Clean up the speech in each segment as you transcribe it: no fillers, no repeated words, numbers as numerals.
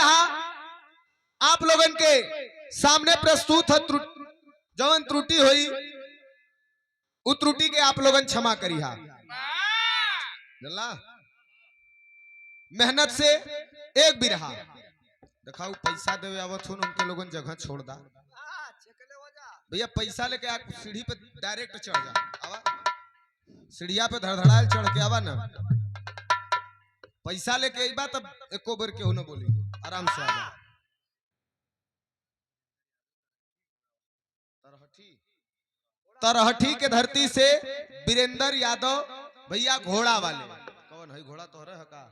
बिरहा आप लोगन के सामने प्रस्तुत है। जवन त्रुटि हुई उ त्रुटि के आप लोगन क्षमा करिहा। मेहनत से एक बिरहा दिखाओ, पैसा देवे आवत हो उनके लोगन जगह छोड़ दा भैया। पैसा लेके आप सीढ़ी पे डायरेक्ट चढ़ जा, आवा सीढ़िया पे धड़धड़ाल चढ़ के आवा ना। पैसा लेके आई बा तब एको बार केहू न बोली, आराम से आवा। तरहठी के धरती से वीरेंद्र यादव भैया घोड़ा वाले। कौन है घोड़ा? तो है का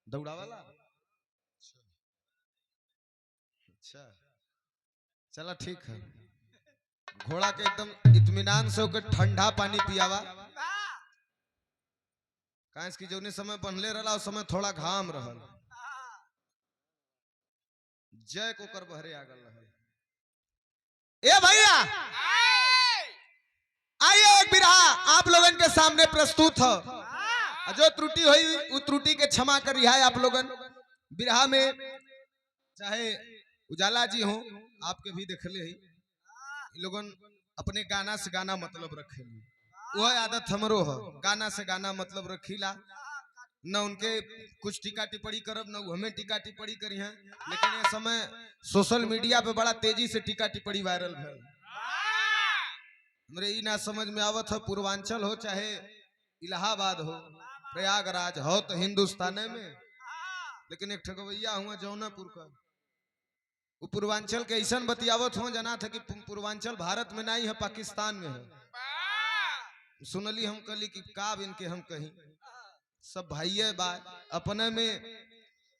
दौड़ा वाला। अच्छा चला ठीक है। घोड़ा के एकदम इत्मीनान से होकर ठंडा पानी पियावा। काहे की जौने समय बनले रहला उस समय थोड़ा घाम रहल, जय को कर बहरे आ गल रहल। ए भैया आइए, एक बिरहा आप लोगन के सामने प्रस्तुत हो। जो त्रुटि हुई वो त्रुटि के क्षमा कर रिहा है आप लोगन। बिरहा में चाहे उजाला जी हो, आपके भी देखले ही लोगन अपने गाना से गाना मतलब रखे, वह आदत हमरो हो। गाना से गाना मतलब रखीला, न उनके कुछ टीका टिप्पणी करब न हमें टीका टिप्पणी करी है। लेकिन ये समय सोशल मीडिया पे बड़ा तेजी से टीका टिप्पणी वायरल है। हमरे ई ना समझ में आवत है, पूर्वांचल हो चाहे इलाहाबाद हो, प्रयागराज हो तो हिंदुस्तान में, लेकिन एक ठगवैया हुआ जौनापुर का, वो पूर्वांचल के ऐसा बतियावत हो जना था कि पूर्वांचल भारत में नहीं है, पाकिस्तान में है। सुनली हम कली कि काब इनके हम कहीं सब भाई बा अपने में।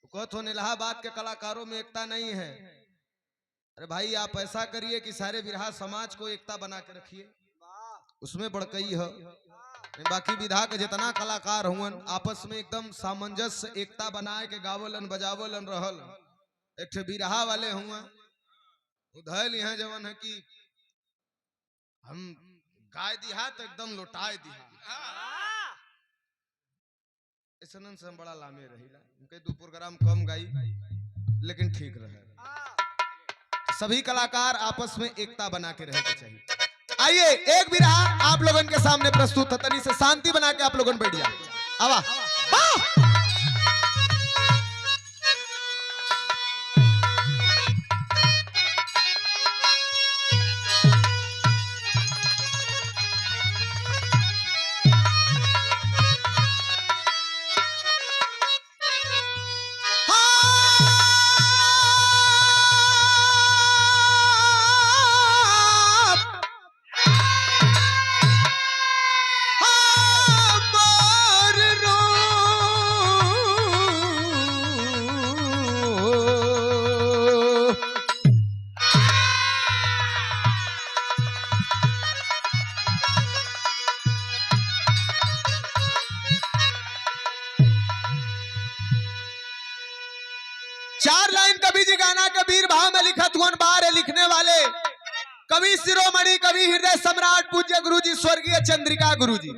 कहत हो इलाहाबाद के कलाकारों में एकता नहीं है। अरे भाई आप ऐसा करिए कि सारे बिरहा समाज को एकता बना के रखिए, उसमें बड़कई है। बाकी विधा के जितना कलाकार हुआ आपस में एकदम सामंजस्य एकता बनाए के गावलन बजावलन रहल। एक बिरहा वाले हुआ उधल यहाँ जवन है कि हम गाय दिहा तो एकदम लौटाए दिहा, ऐसा से हम बड़ा लामे रहीला। उनके 2 प्रोग्राम कम गाई लेकिन ठीक रहे। सभी कलाकार आपस में एकता बना के रहना चाहिए। आइए एक बिरहा आप लोगन के सामने प्रस्तुत है, तनी से शांति बना के आप लोगन बैठ जा। आवा कवि जी गाना कबीर भाव में लिखत हुआ बार लिखने वाले कवि शिरोमणि कवि हृदय सम्राट पूज्य गुरु जी स्वर्गीय चंद्रिका गुरु जी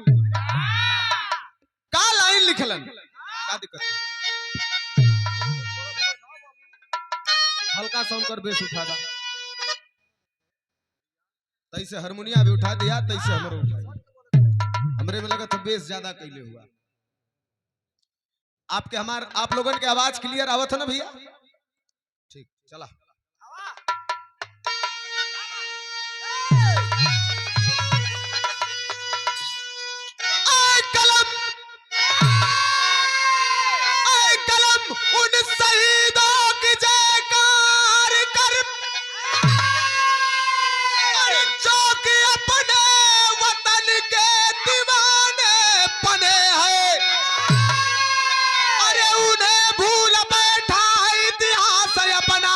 का लाइन लिखलन। का दिक्कत है? हल्का साउंड कर बेस उठा दा, तैसे हारमोनिया भी उठा दिया, तैसे हमरो उठा। हमरे में लगा था बेस ज्यादा कैले हुआ। आपके आप लोगों के आवाज क्लियर आवत है ना भैया? ठीक चला। कलम उन शहीदों की जयकार कर, जो कि अपने वतन के दीवाने बने हैं। अरे उन्हें भूल बैठा है इतिहास अपना,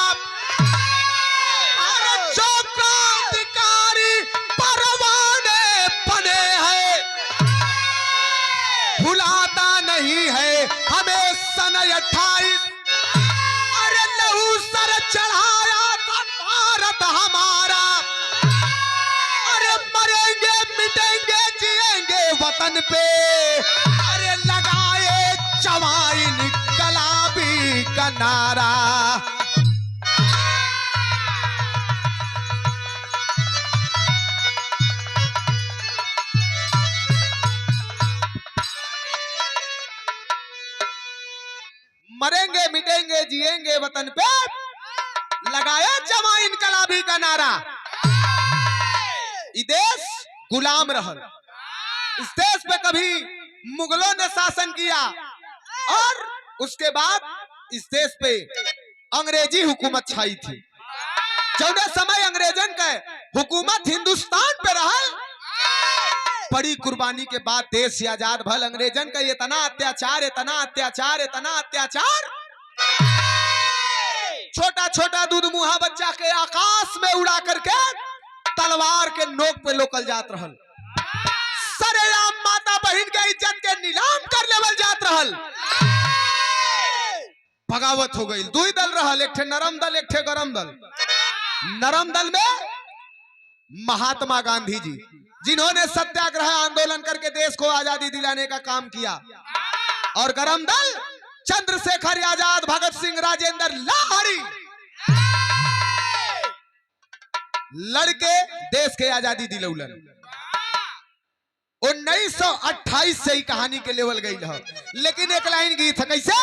अरे जो क्रांतिकारी परवाने बने हैं। भुलाता नहीं है हमें सन 28, अरे लहू सर चढ़ाया था भारत हमारा। अरे मरेंगे मिटेंगे जिएंगे वतन पे, अरे लगाए चवाइन कलाबी का नारा। मरेंगे मिटेंगे जिएंगे वतन पे, लगाया जमा इनकलाबी का नारा। इस देश गुलाम रहल, इस देश पे कभी मुगलों ने शासन किया और उसके बाद इस देश पे अंग्रेजी हुकूमत छाई थी। चौदह समय अंग्रेजन का हुकूमत हिंदुस्तान पे रहल। बड़ी कुर्बानी के बाद देश से आजाद भल। अंग्रेजन का इतना अत्याचार, इतना अत्याचार, इतना अत्याचार, छोटा छोटा दूध मुहा बच्चा के आकाश में उड़ा करके तलवार के नोक पे लोकल जात रहल। सरेआम माता बहन के इज्जत के नीलाम कर लेवल जात रहल। बगावत हो गई। दो ही दल रहल, एक ठे नरम दल, एक ठे गरम दल। नरम दल में महात्मा गांधी जी, जिन्होंने सत्याग्रह आंदोलन करके देश को आजादी दिलाने का काम किया, और गरम दल चंद्रशेखर आजाद, भगत सिंह, राजेंद्र लाहौरी लड़के देश के आजादी दिलौलन। 1928 से ही कहानी के लेवल गई है। लेकिन एक लाइन गीत है, कैसे?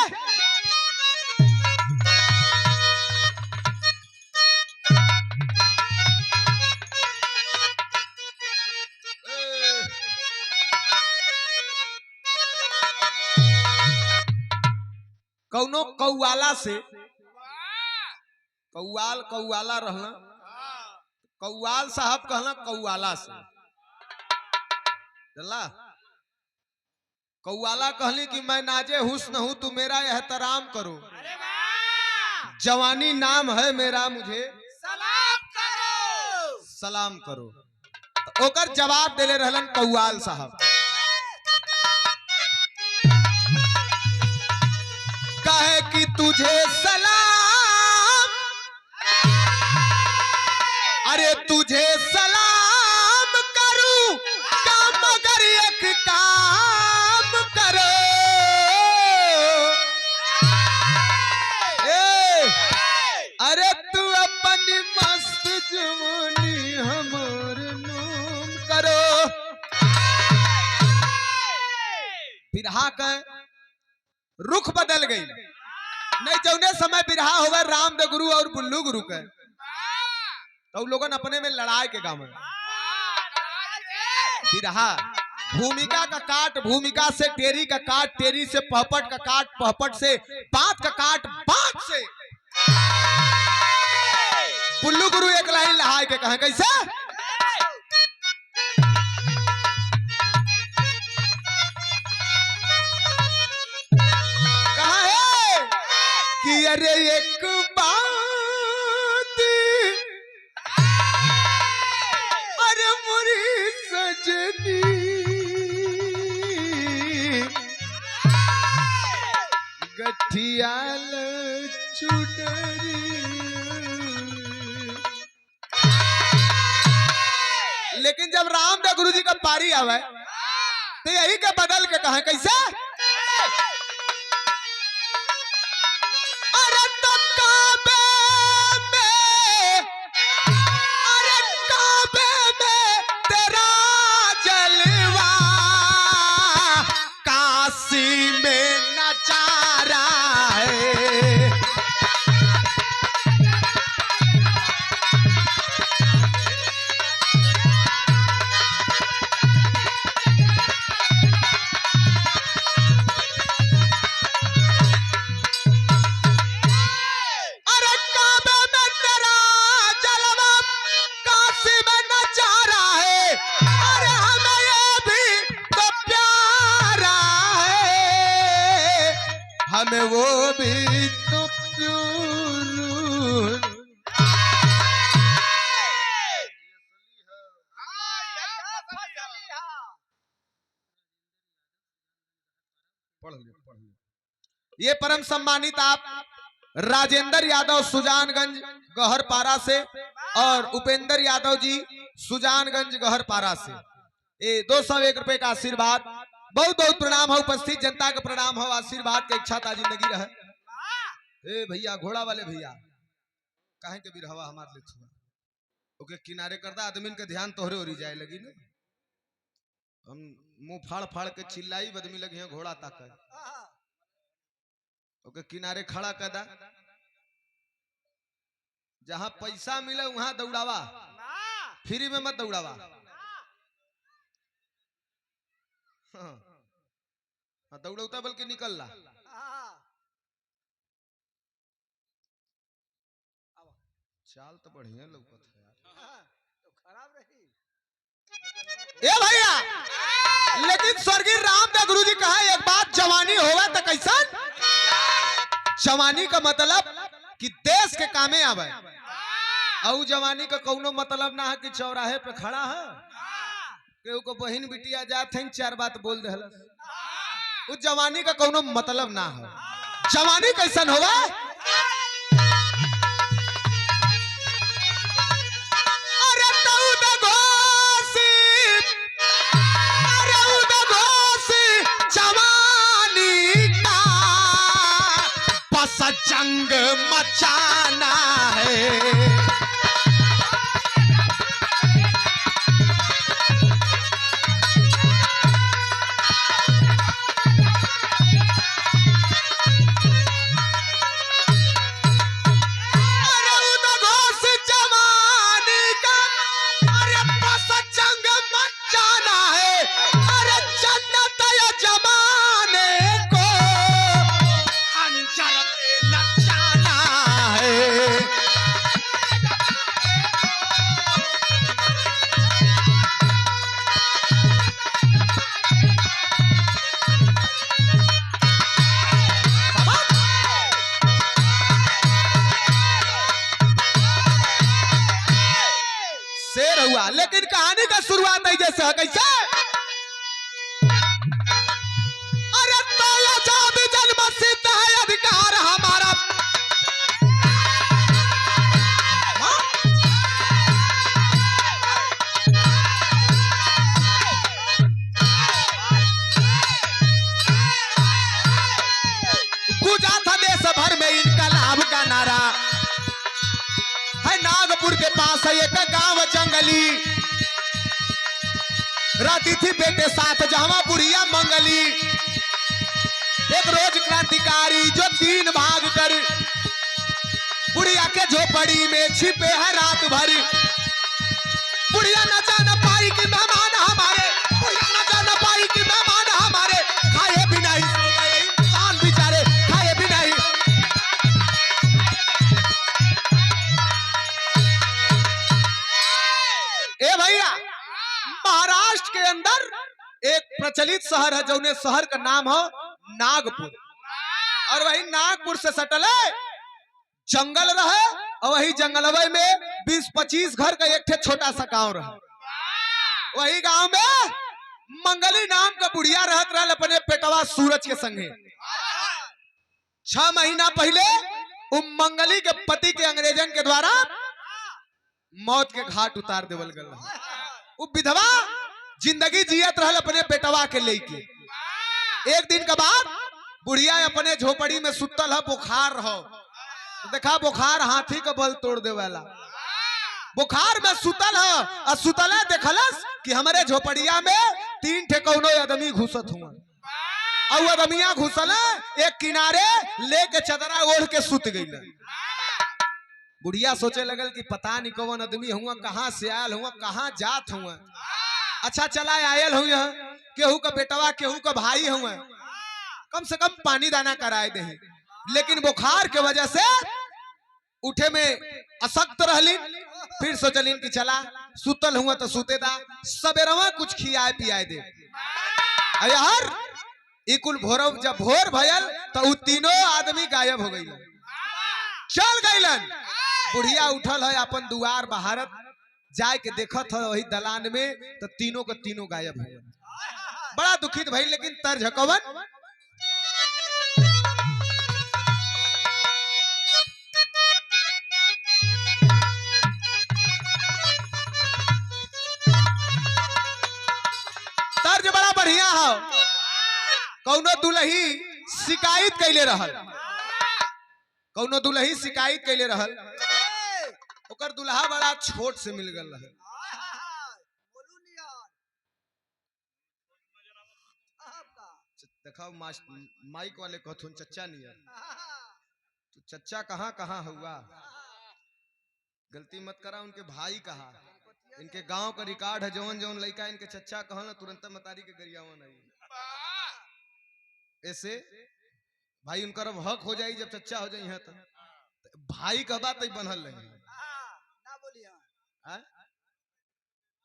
कौनो कौआला से, कौआला रहना, कौआल साहब कहना कौआला से, चला कौआला कहली कि मैं नाजे हुस्न हूं, तू मेरा एहतराम करो, जवानी नाम है मेरा, मुझे सलाम करो, सलाम करो। तो ओकर जवाब देले रहलन कौआल साहब, कहे कि तुझे सलाम, अरे तुझे सलाम करूं काम, मगर एक काम करो। अरे तू अपनी मस्त जवानी हमर नाम करो। बिरहा का रुख बदल गई। नहीं जौने समय बिरहा होगा रामदेव गुरु और बुल्लू गुरु का, तो लोगन अपने में लड़ाई के गाँव में बिरहा, भूमिका का काट, भूमिका से टेरी का काट, टेरी से पहपट का काट, पहपट से बात का काट, बात से बुल्लू गुरु एक लाइन लहाय के कहे, कैसे? कि अरे एक बात, अरे मुरी सजनी, गठियाल चुनरी। लेकिन जब रामदेव गुरु जी का पारी आवे तो यही के बदल के कहे, कैसे? हमें वो भी तो ये परम सम्मानित आप राजेंद्र यादव सुजानगंज गहरपारा से और उपेंद्र यादव जी सुजानगंज गहरपारा से, ये 201 रुपए का आशीर्वाद। बहुत बहुत प्रणाम हो, उपस्थित जनता का प्रणाम हो, आशीर्वाद के इच्छा ता जिंदगी रहे। ए भैया घोड़ा वाले भैया काहे के बिरहवा हमार ले छुआ ओके किनारे करदा आदमी के ध्यान तोहरे ओरी जाए लगी ना हम मुंह फाड़ फाड़ के चिल्लाई बदमी लगी घोड़ा ताक ओके किनारे खड़ा कर दा जहां पैसा मिले वहां दौड़ावा फ्री में मत दौड़ावा हाँ दौड़ौता बल्कि निकल ला चाल तो बढ़िया लौकत है यार तो खराब रही ए भैया लेकिन स्वर्गीय रामदेव गुरु जी कहा एक बात जवानी होगा तो कैसा जवानी का मतलब कि देश के कामे आवे और जवानी का कोनो मतलब ना है कि चौराहे पे खड़ा है केहू को बहन बिटिया जात है चार बात बोल दे उस जवानी का कोनो मतलब ना है जवानी कैसन होगा जंग मचाना है लेकिन कहानी का शुरुआत है जैसे है कैसे अरे तो आजाद जन्म सिद्ध है अधिकार हमारा गूंजा था देश भर में इनकलाब का नारा है नागपुर के पास है एक गांव जंगली रहती थी बेटे साथ जहां बुढ़िया मंगली एक रोज क्रांतिकारी जो 3 भाग कर बुढ़िया के झोपड़ी में छिपे है रात भर बुढ़िया न जान पाई कि मेहमान हमारे बुढ़िया न जान पाई कि मेहमान हमारे खाए भी नहीं इंसान बेचारे खाए भी नहीं ए भैया महाराष्ट्र के अंदर एक प्रचलित शहर है जो शहर का नाम है नागपुर और वही नागपुर से सटल है जंगल रहे और वही जंगलवे में 20-25 घर का एक छोटा सा गांव रहा वही गांव में मंगली नाम का बुढ़िया रहत रहा अपने पेटवा सूरज के संगे 6 महीना पहले वो मंगली के पति के अंग्रेजन के द्वारा मौत के घाट उतार देवल गल वो विधवा जिंदगी जियत रहल अपने बेटवा के लेके एक दिन के बाद बुढ़िया अपने झोपड़ी में सुतल है बुखार रहो देखा बुखार हाथी का बल तोड़ देवेला बुखार में सुतल है और सुतल देखलस कि हमारे झोपड़िया में 3 ठे कौनो आदमी घुसत हुआ और आदमिया घुसल एक किनारे लेके चदरा ओढ़ के सुत गई बुढ़िया सोचे लगल कि पता नहीं कौन आदमी हुआ कहाँ से आयल हुआ कहाँ जात हुआ अच्छा चला आयल हुआ केहू का बेटवा केहू का भाई हुआ कम से कम पानी दाना कराए दे लेकिन बुखार के वजह से उठे में असक्त रहली फिर सोचलिन कि चला सुतल हुआ तो सुतेदा सबेरवा कुछ खियाए पियाए दे यार इकुल भोरव जब भोर भयल तो उ तीनों आदमी गायब हो गई चल गईलन बुढ़िया उठल है अपन दुआर बहारत जाए के देखत है वही दलान में तो तीनों के तीनों गायब है बड़ा दुखित भाई लेकिन तर्ज कवन तर्ज बड़ा बढ़िया है कौनो दुल्ही शिकायत कैले रहल कौनो दुल्ही शिकायत कैले रहल, ओकर दुल्हा बड़ा छोट से मिल गल रहे। देखा माइक वाले कहथुन चच्चा नियर, तो चच्चा कहाँ कहाँ हुआ, गलती मत करा, उनके भाई कहा, इनके गांव का रिकॉर्ड है, जौन जौन लड़का इनके चच्चा कहा ना तुरंत मतारी के गरियावा नहीं। ऐसे भाई उनका अब हक हो जाए, जब चच्चा हो जाए तो भाई का बात बनल रही।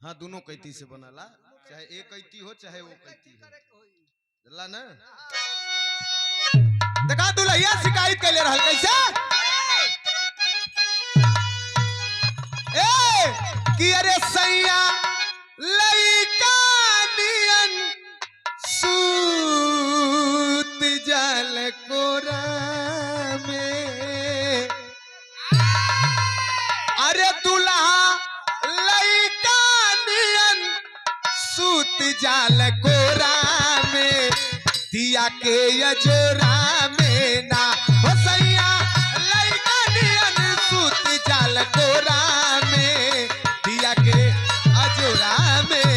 हाँ दोनों कैती से बनला, चाहे एक कैती हो चाहे वो कैती हो ना। देखा दुल्हिया शिकायत कैले रहल कैसे कि अरे सैया लइका नियन सूत जल कोरा में, अरे दुल्हा लइका नियन सूत जल कोरा में, दिया के अजोरा में ना हो सैया लइका नियन सूत जल कोरा में, दिया के अजोरा में।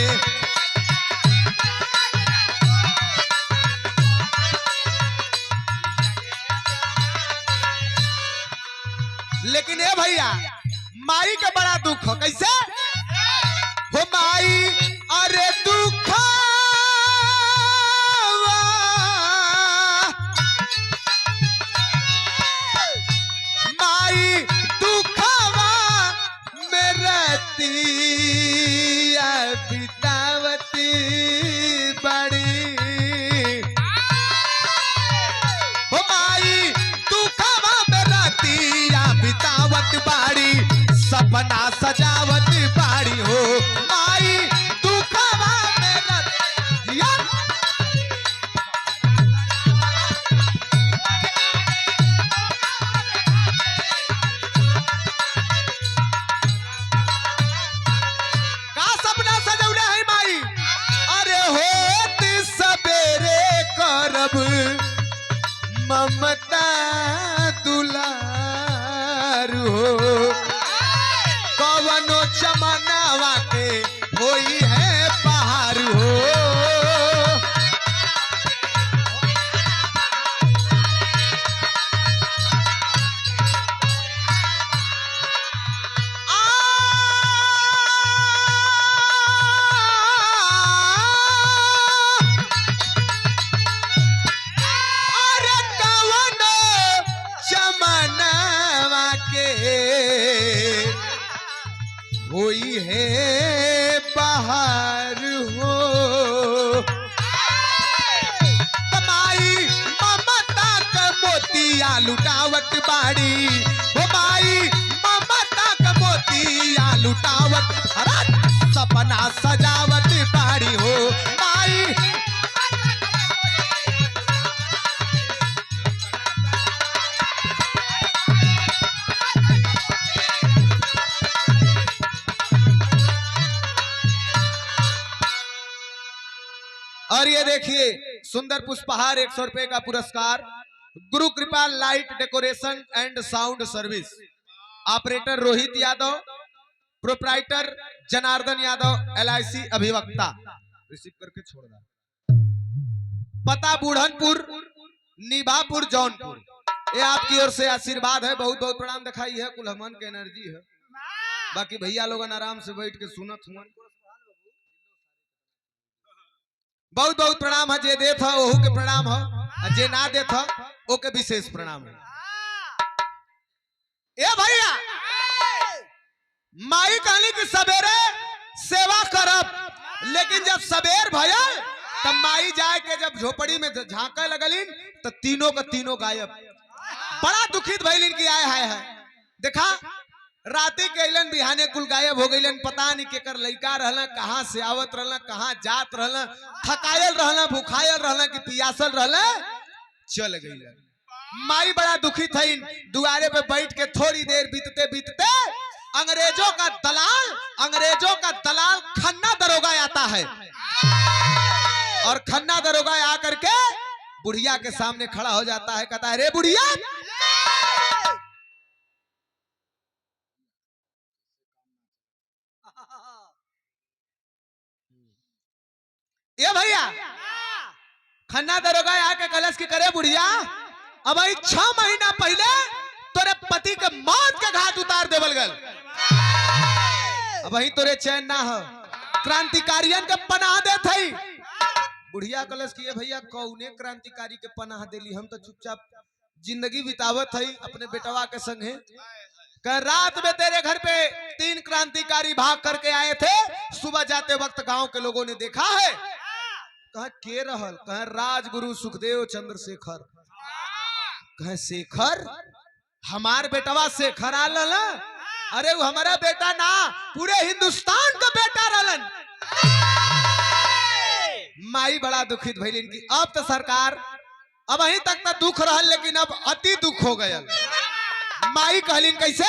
लेकिन ए भैया माई का बड़ा दुख हो, कैसे हो माई, अरे दुख माई दुखवा में रहती बितावती बड़ी, हो माई दुखवा में रहती बितावत बाड़ी, सपना सजावत बाड़ी हो माई दुखवा में रहती। का सपना सजौले है माई, अरे होत सबेरे करब ममता दुलार हो, कवनो चमनावा के होई है पहाड़ हो, अरे कवनो चमनावा के होई है बाहर हो, तमाई ममता का मोतिया लुटावत बाड़ी, हो माई ममता का मोतिया लुटावत, अरे सपना सजावत बाड़ी हो माई। और ये देखिए सुंदर पुष्पहार 100 रुपए का पुरस्कार, Guru Kripa light decoration and sound service, operator Rohit Yadav, proprietor Janardan Yadav, LIC अभिवक्ता। रिसीव करके छोड़ दा, पता बुढ़नपुर निभापुर जौनपुर। ये आपकी ओर से आशीर्वाद है, बहुत बहुत प्रणाम दिखाई है, कुलहमन के एनर्जी है। बाकी भैया लोग आराम से बैठ के सुनत हुआ, बहुत बहुत प्रणाम है, जे देत है ओहू के प्रणाम है, जे ना देत है ओके विशेष प्रणाम है। ए भैया माई कहली कि सवेरे सेवा करब, लेकिन जब सवेर भयल तब माई जाए के जब झोपड़ी में झांके लगलिन तो तीनों का तीनों गायब। बड़ा दुखित भइलिन कि आए हाय है, देखा राती कैलन बिहाने कुल गायब हो गईलन, पता नहीं केकर लइका रहला, कहां से आवत रहला, कहां जात रहला, थकायल रहला, भूखायल रहला कि पियासल रहला, चल गईलन। माई बड़ा दुखित है, दुआरे पे बैठ के थोड़ी देर बीतते बीतते अंग्रेजों का दलाल खन्ना दरोगा आता है, और खन्ना दरोगा आकर के बुढ़िया के सामने खड़ा हो जाता है, कहता है रे बुढ़िया ये भैया खन्ना दरोगा आके कलश की करे बुढ़िया अब 6 महीना पहले तोरे पति के मौत के घाट उतार देवल गल अब वही तोरे चैन ना हो क्रांतिकारियन के पनाह दे थई बुढ़िया कलश की भैया कौने क्रांतिकारी के पनाह देली हम तो चुपचाप जिंदगी बितावत हई अपने बेटवा के संगे कल रात में तेरे घर पे 3 क्रांतिकारी भाग करके आए थे सुबह जाते वक्त गांव के लोगों ने देखा है कहा के रहल कहा राजगुरु सुखदेव चंद्रशेखर कहे शेखर हमार बेटवा शेखर आलन अरे वो हमारा बेटा ना पूरे हिंदुस्तान का बेटा रहलन माई बड़ा दुखित भइल इनकी अब तो सरकार अब अहीं तक तो दुख रहल लेकिन अब अति दुख हो गया माई कहलिन कैसे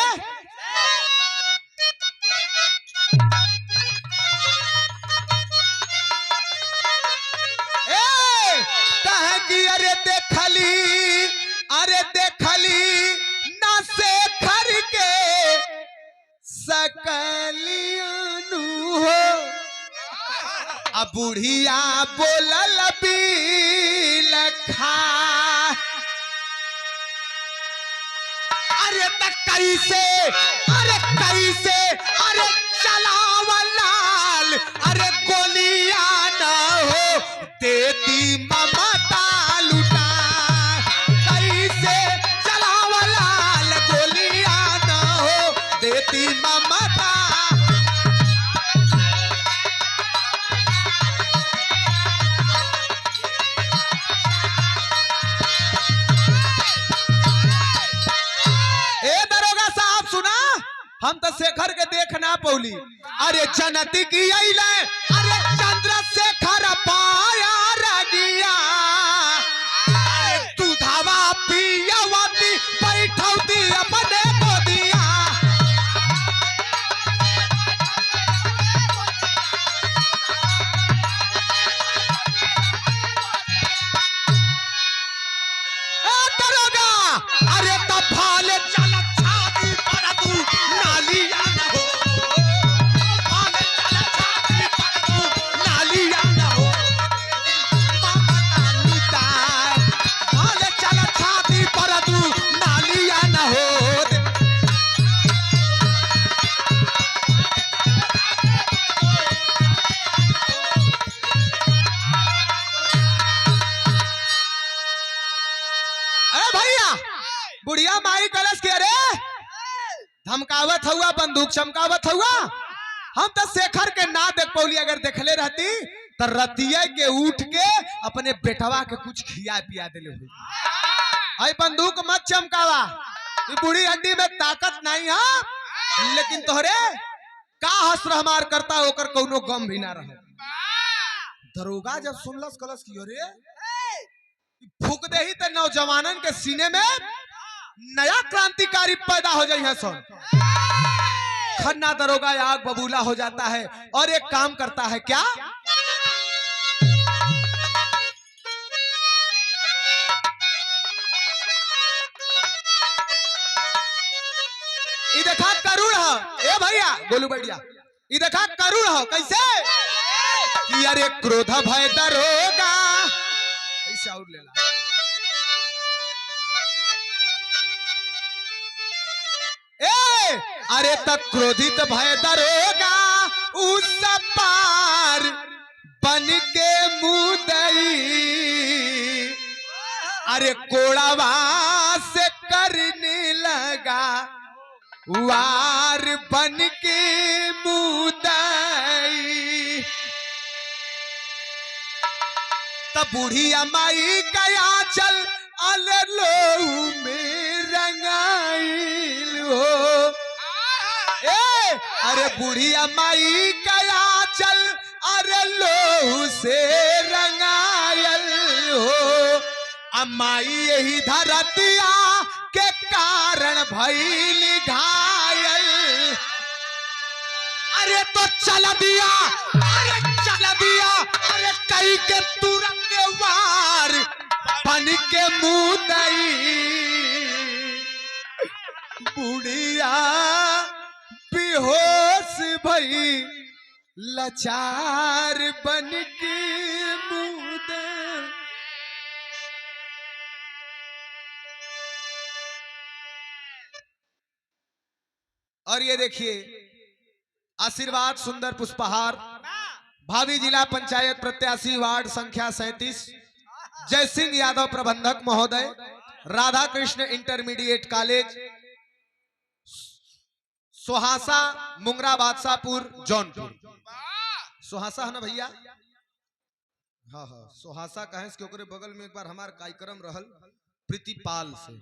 कहे कि अरे देखली ना शेखर के सकलियनु हो अब बुढ़िया बोलल बिलखा अरे कैसे अरे चलावलाल अरे गोलिया न हो देती ममता लुटा कैसे चलावलाल गोलिया न हो देती ममता हम तो शेखर के देख ना पौली अरे जनती की अइले अरे चंद्रशेखर पाया रगिया अरे दूधावा पियावती बैठौती अपने गोदिया दरोगा अरे तब भाले चल छाती पर तू नालिया न हो भाले चल छाती पर तू नालिया न हो ममता लुटा भाले चल छाती पर तू नालिया न हो बुढ़िया माई कलश के रे धमकावत हुआ बंदूक चमकावत हुआ हम तो शेखर के ना देख पौली अगर देखले रहती तो रतिया के उठ के अपने बेटवा के कुछ खिया पिया दिले हुई आई बंदूक मत चमकावा बूढ़ी हड्डी में ताकत नहीं है लेकिन तोहरे का हसर हमार करता होकर कोनो गम भी ना रहे दरोगा जब सुनलस कलश की रे फूक दे ही तो नौजवानन के सीने में नया क्रांतिकारी पैदा हो जाए सब खन्ना दरोगा आग बबूला हो जाता है और एक काम करता है क्या देखा करुण है ए भैया गोलू बढ़िया देखा करुण है कैसे कि अरे क्रोध भय दरोगा ऐसा और लेला अरे तक क्रोधित भय दरोगा उस पार बन के मुदई अरे कोड़ावा से करने लगा वार बन के मुदई तब बूढ़ी अमाई गया चल अले लो में रंगाइल हो अरे बूढ़ी अमाई गया चल अरे लो से रंगायल हो अमाई यही धरतिया के कारण भइल घायल अरे तो चल दिया अरे कई के तुरंत वार बन के मुदई बुढ़िया बेहोश भई लाचार बन के और ये देखिए आशीर्वाद सुंदर पुष्पहार भावी जिला पंचायत प्रत्याशी वार्ड संख्या 37 जय सिंह यादव प्रबंधक महोदय, राधा कृष्ण इंटरमीडिएट कॉलेज, सोहासा, मुंगरा, बादशाहपुर, जौनपुर। सोहासा है ना भैया? हाँ हाँ सोहासा का है, इसके बगल में एक बार हमारा कार्यक्रम रहल प्रीतिपाल से।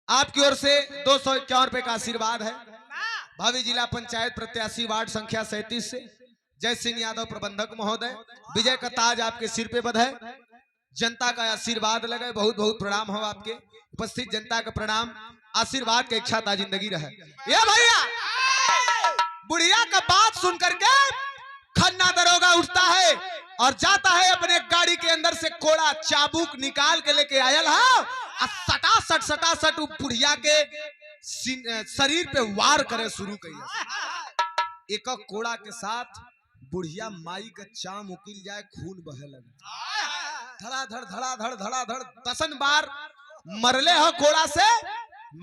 आपकी ओर से 251 रुपए का आशीर्वाद है भावी जिला पंचायत प्रत्याशी वार्ड संख्या 37 से जय सिंह यादव प्रबंधक महोदय। विजय का ताज आपके सिर पे बधाई, जनता का आशीर्वाद लगे। बहुत बहुत प्रणाम हो आपके, उपस्थित जनता का प्रणाम। आशीर्वाद के इच्छा ता जिंदगी रहे। ये भैया बुढ़िया का बात सुन करके खन्ना दरोगा उठता है और जाता है अपने गाड़ी के अंदर से कोड़ा चाबुक निकाल के लेके आयल है और सटासट बुढ़िया के शरीर पे वार करे शुरू किया। एक कोड़ा के साथ बुढ़िया माई का चाम उकिल जाए, खून बहे लगे। धड़ाधड़ दसन बार मरले हो कोड़ा से,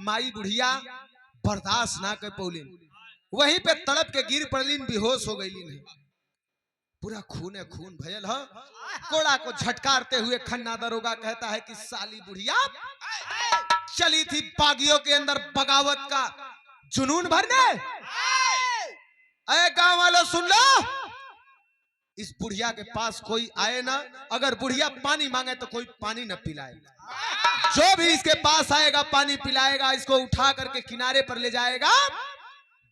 माई बुढ़िया बर्दाश्त ना कर पौलिन, वहीं पे तड़प के गिर पड़लिन, बेहोश हो गईलिन। पूरा खून है खून भयल है। कोड़ा को झटकारते हुए खन्ना दरोगा कहता है कि साली बुढ़िया चली थी बागियों के अंदर बगावत का जुनून भरने। अरे गांव वालों सुन लो, इस बुढ़िया के पास कोई आए ना, अगर बुढ़िया पानी मांगे तो कोई पानी न पिलाए। जो भी इसके पास आएगा पानी पिलाएगा, इसको उठा करके किनारे पर ले जाएगा।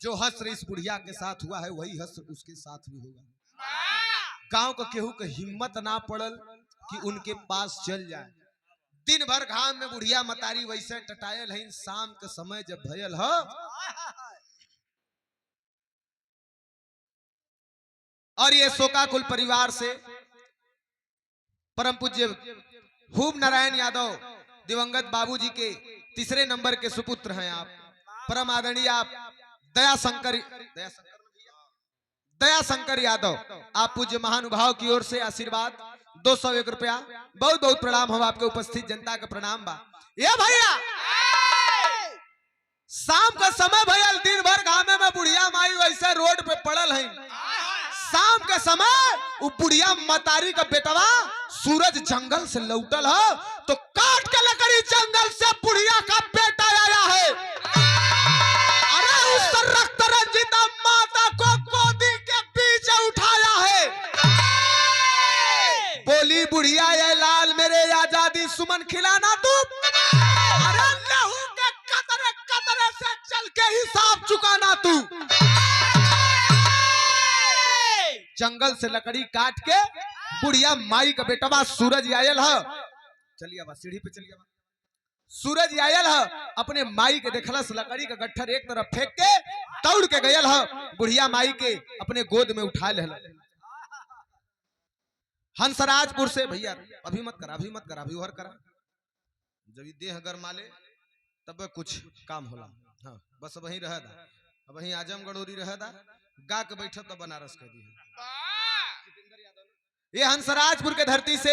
जो हस्र इस बुढ़िया के साथ हुआ है वही हस्र उसके साथ भी होगा। गांव को केहू के हिम्मत ना पड़ल कि उनके पास चल जाए। दिन भर घाम में बुढ़िया मतारी वैसे टटायल है। शाम के समय जब भयल है और ये शोकाकुल परिवार से परम पूज्य खूब नारायण यादव दिवंगत बाबूजी के तीसरे नंबर के सुपुत्र हैं आप, परम आदरणीय आप दया शंकर यादव, आप पूज्य महानुभाव की ओर से आशीर्वाद 201 रुपया। बहुत बहुत प्रणाम हो आपके, उपस्थित जनता का प्रणाम बा। ये भैया शाम का समय भैया, दिन भर घामे में बुढ़िया माई वैसे रोड पे पड़ल है। शाम के समय वो बुढ़िया मतारी का बेटवा सूरज जंगल से लौटल है तो काट के लकड़ी जंगल से बुढ़िया का बेटा आया है। अरे उस रक्त रंजिता माता को गोदी के पीछे उठाया है। बोली बुढ़िया ये लाल मेरे आजादी सुमन खिलाना तू। अरे लहू के कतरे कतरे से चल के हिसाब चुकाना तू। जंगल से लकड़ी काट के बुढ़िया माई का बेटवा सूरज आयल है। चलिए बा सीढ़ी पे चलिए बा। सूरज आयल है, अपने माई के देखलस लकड़ी का गट्ठर एक तरफ फेंक के दौड़ के गयल है, बुढ़िया माई के अपने गोद में उठा ले। हंसराजपुर से भैया अभी मत करा, अभी और करा। जब देह गरमाले तब कुछ काम होला। हाँ बस वही रह दा, वही आजमगढ़ उरी रह दा, गा के बैठा तो बनारस कर दी। ये हंसराजपुर के धरती से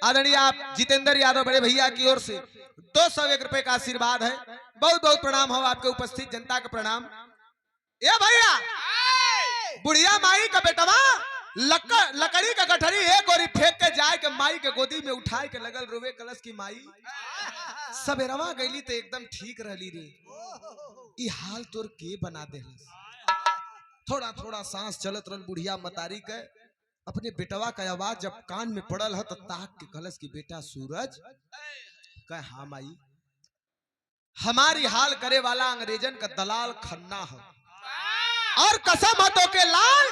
आदरणीय आप जितेंद्र यादव बड़े भैया की ओर से 201 रुपए का आशीर्वाद है। बहुत बहुत प्रणाम हो आपके, उपस्थित जनता का प्रणाम। ये भैया बुढ़िया माई का बेटवा लकड़ी का गठरी एक और फेंक के जाए के माई के गोदी में उठाए के लगल रोवे कलश की माई सबेरवा गईली तो एकदम ठीक रहली रे, ई हाल तोर के बना दे। थोड़ा थोड़ा सांस चलत रहल बुढ़िया मतारी के। अपने बेटवा का आवाज जब कान में पड़ल है तो ताक के कलश की बेटा सूरज कह हाँ माई, हमारी हाल करे वाला अंग्रेजन का दलाल खन्ना है और कसम हाथों के लाल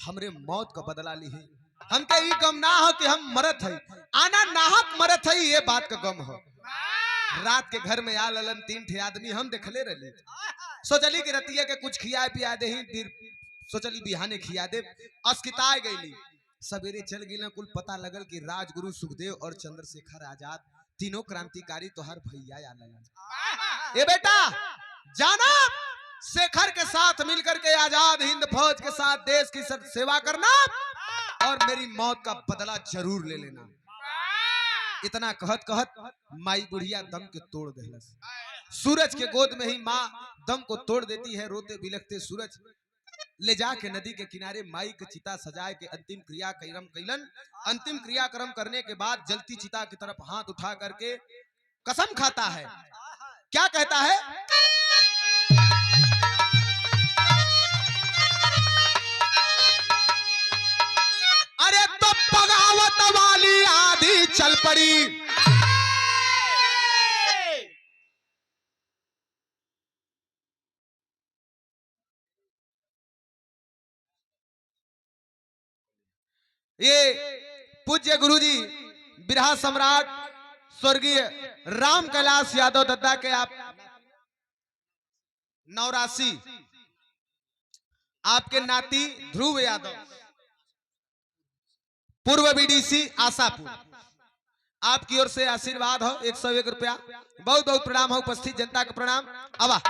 हमरे मौत का बदला ली है। हमके ये गम ना हो कि हम मरत है, आना नाहक मरत है, ये बात का गम हो। रात के घर में आ ललन 3 ठे आदमी हम देखले रहे, सोचली कि रतिया के कुछ खिया पिया दे, सोचली बिहाने खिया दे, अस्किताए गईली। सवेरे चल गई कुल पता लगल कि राजगुरु सुखदेव और चंद्रशेखर आजाद तीनों क्रांतिकारी तो हर भैया आ ललन। ये बेटा जाना शेखर के साथ मिलकर के आजाद हिंद फौज के साथ देश की सेवा करना और मेरी मौत का बदला जरूर ले लेना। इतना कहत कहत माई बुढ़िया दम के तोड़ देलस। सूरज के गोद में ही माँ दम को तोड़ देती है। रोते बिलखते सूरज ले जाके नदी के किनारे माई के चिता सजाए के अंतिम क्रियाक्रम कैलन। अंतिम क्रियाक्रम करने के बाद जलती चिता की तरफ हाथ उठा करके कसम खाता है। क्या कहता है? अरे तो बगावत वाली आधी चल पड़ी। ये पूज्य गुरुजी बिरहा सम्राट स्वर्गीय राम कैलाश यादव दद्दा के आप नवरासी, आपके नाती ध्रुव यादव, पूर्व बीडीसी आशापुर, आपकी ओर से आशीर्वाद हो 101 रुपया। बहुत बहुत प्रणाम हो, उपस्थित जनता का प्रणाम। आवा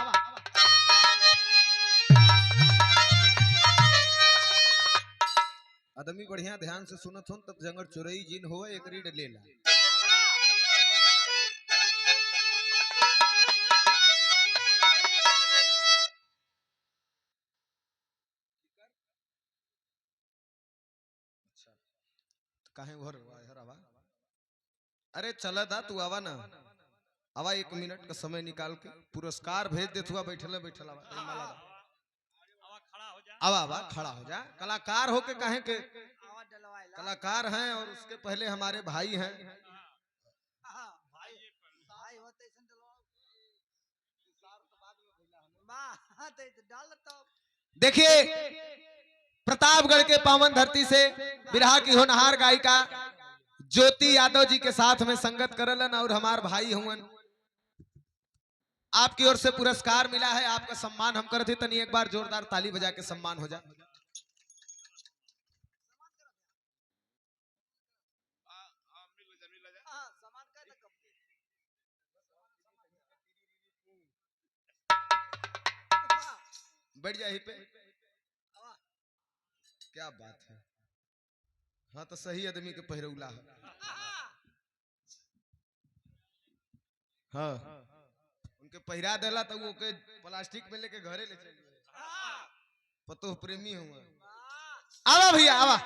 आदमी बढ़िया ध्यान से सुनत हो तब जंगल चोरई जिन हो एक रीड ले ला। काहे घर आवा? अरे चला था तू आवा ना, आवा 1 मिनट का समय निकाल के पुरस्कार भेज दे। तू बैठल बैठल आवा, आवा आवा खड़ा हो जा। कलाकार हो के कहे के कलाकार हैं और उसके पहले हमारे भाई हैं। देखिए प्रतापगढ़ के पावन धरती से बिरहा की होनहार गायिका ज्योति यादव जी के साथ में संगत करलन और हमार भाई हुवन। आपकी ओर से पुरस्कार मिला है, आपका सम्मान हम करते। तनी एक बार जोरदार ताली बजा के सम्मान हो जाए। बैठ जाए पे। क्या बात है। हाँ तो सही आदमी के पहरौला है। हाँ उनके पहिरा देला तो वो के प्लास्टिक में लेके घरे ले चले पतो प्रेमी हुआ। आवा भैया आवा।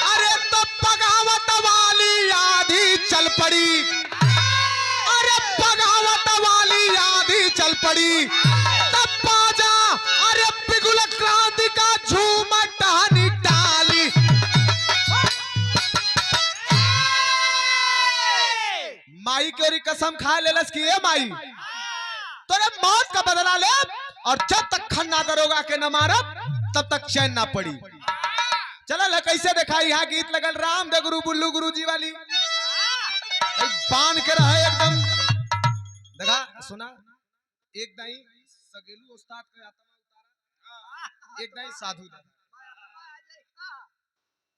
अरे तो बगावत वाली आधी चल पड़ी। अरे बगावत वाली आधी चल पड़ी। तब बाजा अरे बिगुल क्रांति का झूमर टहनी डाली। माई की कसम खा लेलस कि ए माई तोरे मौत का बदला ले और जब तक खन्ना दरोगा के न मारब तब तक चैन ना पड़ी। चला ले कैसे देखा यहाँ गीत लगल राम दे गुरु बुल्लू गुरु जी वाली बांध के रहे एकदम। देखा सुना एक दाई सगेलू उस्ताद का आत्मा उतारा, एक दाई साधु दादा।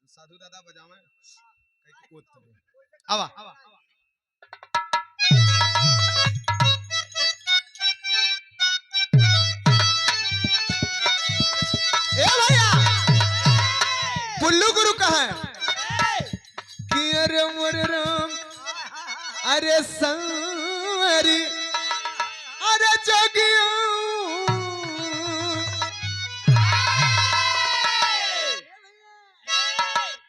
साधु दादा बजावे कई कोत करे। आवा ए भैया बुल्लू गुरु कहा कि अरे मोरे राम अरे संवरी अरे जगियो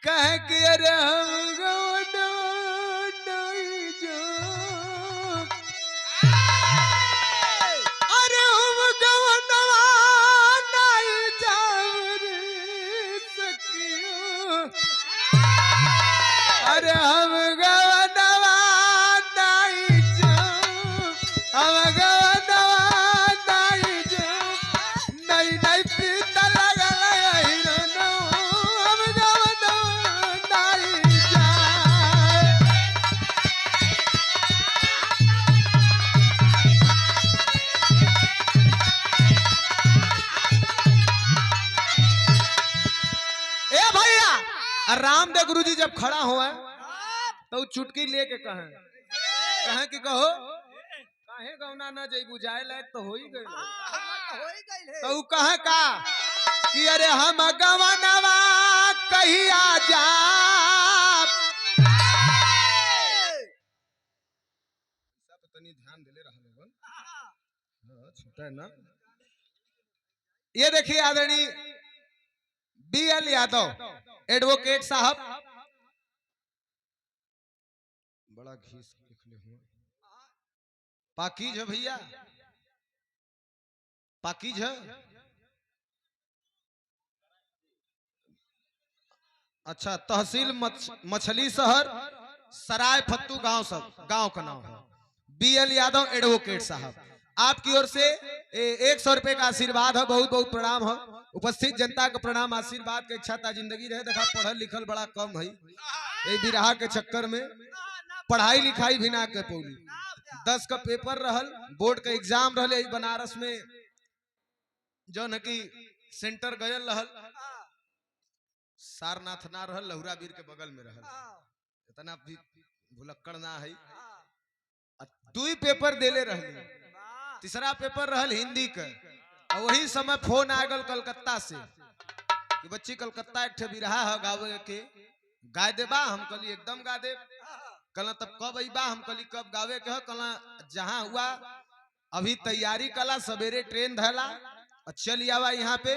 कह के अरे हम गवना नहीं जो अरे हम गवनवा नहीं जाऊ रे सखियो। अरे हम गवनवा नहीं जाऊ, हम गवनवा नहीं जाऊ। नहीं नहीं पीता लगल हिरनो हम गवनवा नहीं जाए। ए भैया रामदेव गुरु जी जब खड़ा हुआ तो चुटकी लेके कहे कि कहो काहे गौना न जई बुझाए लायक तो हो ही गए। तो कहे का कि अरे हम गवनवा कहिया जा बड़ा छोटा है ना। ये देखिए आदरणीय BL यादव एडवोकेट साहब, बड़ा घीस निकले हुए, पाकीज है भैया, पाकीज है। अच्छा, तहसील मछली शहर सराय फत्तू गांव, सब गांव का नाम है। BL यादव एडवोकेट साहब, आपकी ओर से 100 रुपए का आशीर्वाद है, बहुत बहुत प्रणाम है। उपस्थित जनता का प्रणाम, आशीर्वाद के इच्छा ता जिंदगी रहे। देखा पढ़ल लिखल बड़ा कम है, ये बिरहा के चक्कर में पढ़ाई लिखाई भी ना कर पौली। 10 का पेपर रहल, बोर्ड का एग्जाम रहल बनारस में, जो न की सेंटर गयल रहल, सारनाथ ना रहल, लहुरा वीर के बगल में रहल, इतना भी भुलक्कड़ ना है। 2 पेपर देले रहली, तीसरा पेपर रहल हिंदी का, और वही समय फोन आ गल कलकत्ता से कि बच्ची कलकत्ता एक बिरहा है गावे के, गा देबा? हम कहली एकदम गा दे। कहला तब कब अइबा? हम कहली कब गावे के है? कहला जहां हुआ अभी तैयारी कला, सवेरे ट्रेन धला और चल आवा यहाँ पे।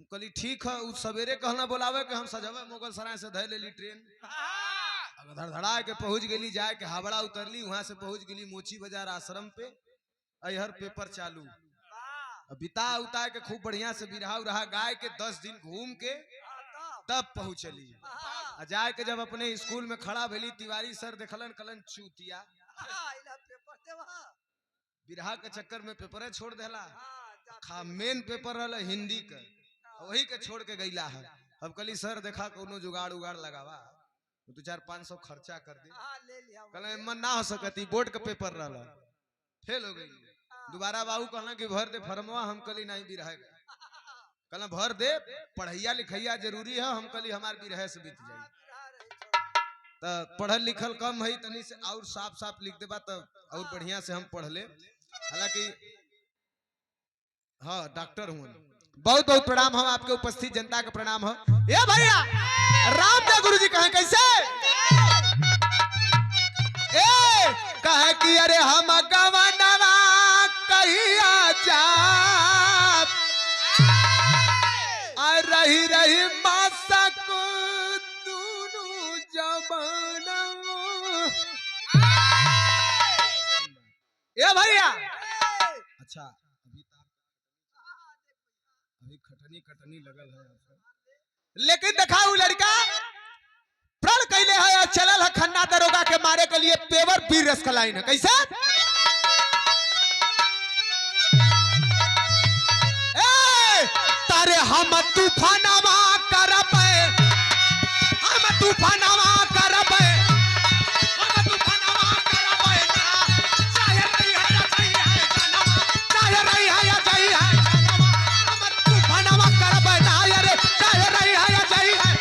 कहली ठीक है। उस सवेरे कहना बोलावे के हम सजवे मुगल सराय से धै लेली ट्रेन, धड़धड़ा के पहुंच गेली, जाए के हावड़ा उतरली, वहां से पहुंच गेली मोची बाजार आश्रम पे। अहर पेपर चालू, बिता उता के खूब बढ़िया से बिरहा उरहा गाय के 10 दिन घूम के तब पहुंचली। जाए के जब अपने स्कूल में खड़ा भेली, तिवारी सर देखलन, कलन चूतिया बिरहा के चक्कर में पेपर छोड़ देला। मेन पेपर रहल हिंदी का, वही के छोड़ के गईला है। अब कहली सर देखा कोनो जुगाड़ उगाड़ लगावा, 2-4-500 खर्चा कर दे। कहले मन ना हो सकती, बोर्ड का पेपर रहला, फेल हो गई। दोबारा बाबू कहना कि भर दे फरमवा, हम कहली नहीं बिरहा, कहला भर दे, पढ़ैया लिखैया जरूरी है। हम कहली हमार बिरहे से बीत जाई, तो पढ़ल लिखल कम है, तनी से और साफ साफ लिख देबा तो और बढ़िया से हम पढ़ ले। हालांकि हाँ डॉक्टर हूँ। बहुत बहुत प्रणाम हम आपके उपस्थित जनता का प्रणाम है। ये भैया रामदेव गुरु जी कहे कैसे कहे कि अरे हम गवनवा कहिया जा रही रही मासा को दोनों जमाना। ये भैया अच्छा अभी खटनी खटनी लगल है, लेकिन देखा वो लड़का प्रण कैले है और चलल है खन्ना दरोगा के मारे के लिए पेवर वीर रस का लाइन है। कैसे तारे हम तूफानवा करबे, हम तूफानवा करबे, हम तूफानवा करबे ना, चाहे रही है या चाहे है जानवा, चाहे रही है या चाहे है जानवा, हम तूफानवा करबे ना, अरे चाहे रही है या चाहे है।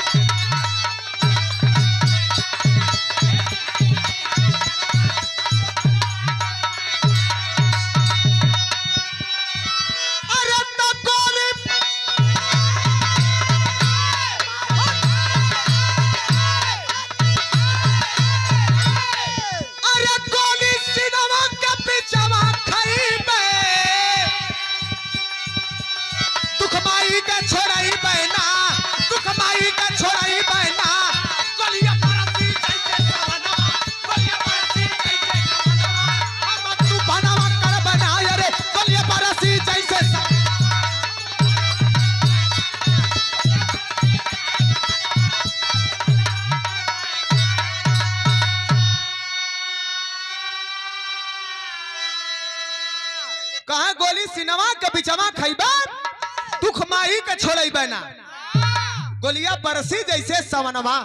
कहा गोली सिनवा के बिचवा खैबा, दुख माई के छोड़े ना, गोलिया बरसी जैसे सवनवा,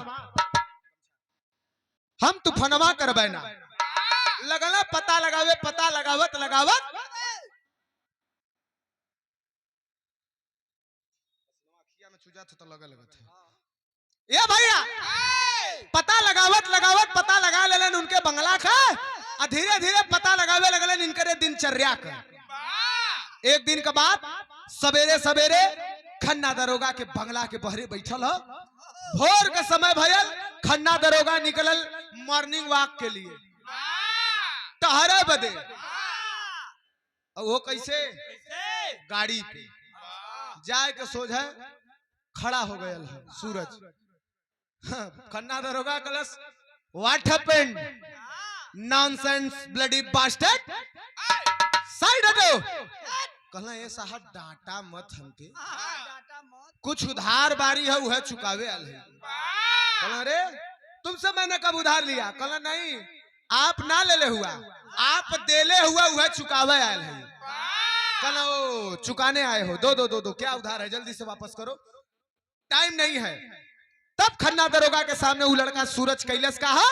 हम तूफानवा करबे ना। लगला पता लगावे, पता लगावत लगावत ये भैया पता लगावत लगावत पता लगा लेलन उनके बंगला का, और धीरे धीरे पता लगावे लगलन इनके दिनचर्या का। एक दिन के बाद सवेरे सवेरे खन्ना दरोगा के बंगला के बहरे बैठल हो, भोर के समय भयल, खन्ना दरोगा निकलल मॉर्निंग वॉक के लिए, टहरे बदे। और वो कैसे गाड़ी पे जाए के सोझा खड़ा हो गया है सूरज। खन्ना दरोगा कलश what happened nonsense bloody bastard side हटो। कहला ये साहब डांटा मत हमके, कुछ उधार बारी है वह चुकावे आल है। कहला रे तुमसे मैंने कब उधार लिया? कहला नहीं आप ना ले हुआ, आप देले हुआ वह चुकावे आयल है। कहला ओ चुकाने आए हो, दो दो दो दो क्या उधार है, जल्दी से वापस करो, टाइम नहीं है। तब खन्ना दरोगा के सामने वो लड़का सूरज कैलाश कहा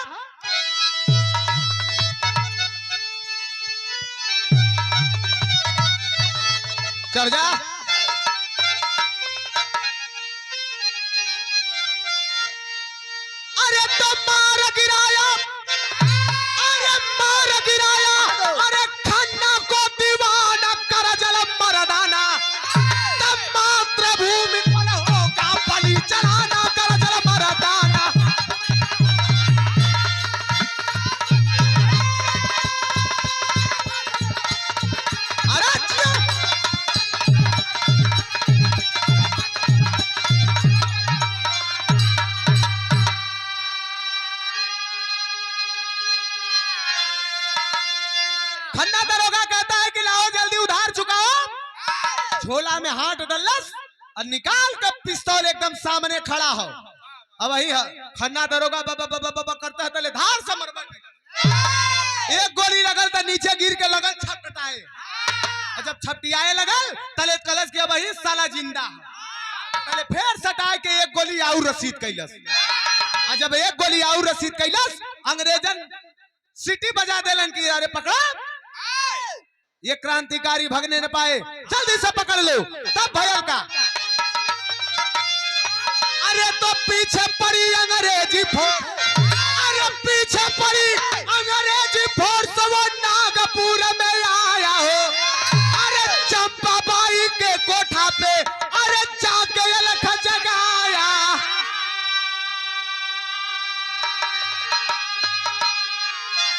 चढ़ जा। अरे तो मार गिराया, अरे मार गिराया, अरे खन्ना को दीवाना कर जल मरदाना, तब मातृभूमि पर होगा बलि चढ़ाना कर जल मरदाना। अरे खन्ना दरोगा कहता है कि लाओ जल्दी उधार चुकाओ। झोला में हाथ डलस और निकाल कर पिस्तौल एकदम सामने खड़ा हो। अब वही है खन्ना दरोगा बाबा करता है तले धार से मरवा, एक गोली लगल तो नीचे गिर के लगल छटपटाए, और जब छपटियाए लगल तले कलश के वही साला जिंदा तले फिर सटाए के एक गोली आउर रसीद कैलस। और जब एक गोली आउर रसीद कैलस अंग्रेजन सीटी बजा देलन कि अरे पकड़ा, ये क्रांतिकारी भगने न पाए, जल्दी से पकड़ लो। तब भयल का अरे तो पीछे पड़ी अंग्रेजी फोर्स, अरे पीछे पड़ी अंग्रेजी फोर्स, वो नागपुर में आया हो। अरे चंपाबाई के कोठा पे अरे जाके अलख जगाया।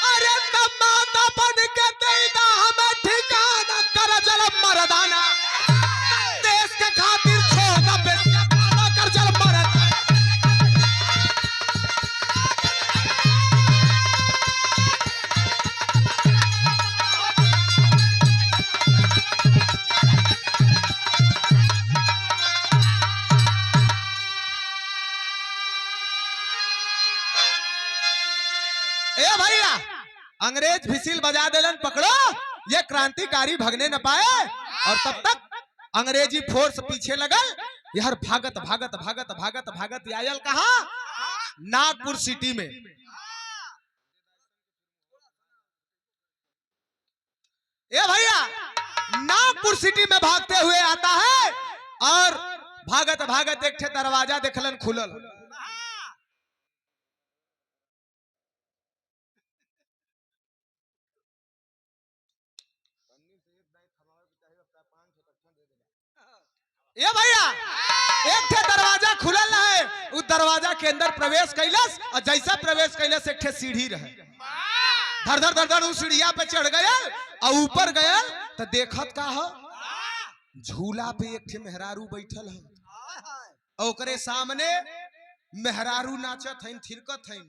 अरे माता बन के देना हमें ठिकाना कर जल मरदाना, देश के खातिर छोड़ा बेस्याना कर जल मरदाना। ए भैया अंग्रेज भिसिल बजा देलन पकड़ो, ये क्रांतिकारी भगने न पाए। और तब तक अंग्रेजी फोर्स पीछे लगल। यार भागत भागत भागत भागत भागत आयल कहा नागपुर सिटी में। ए भैया नागपुर सिटी में भागते हुए आता है और भागत भागत एक ठे दरवाजा देखलन खुलल। ये भैया एक ठे दरवाजा खुलल है, उस दरवाजा के अंदर प्रवेश कैलस और जैसा प्रवेश कैलस एक ठे सीढ़ी रहे। धर धर धर धर उस सीढ़िया पे चढ़ गया और ऊपर गया तो देखत का हो झूला पे एक ठे मेहरारू बैठल है और ओकरे सामने मेहरारू नाचत हईन थिरकत हईन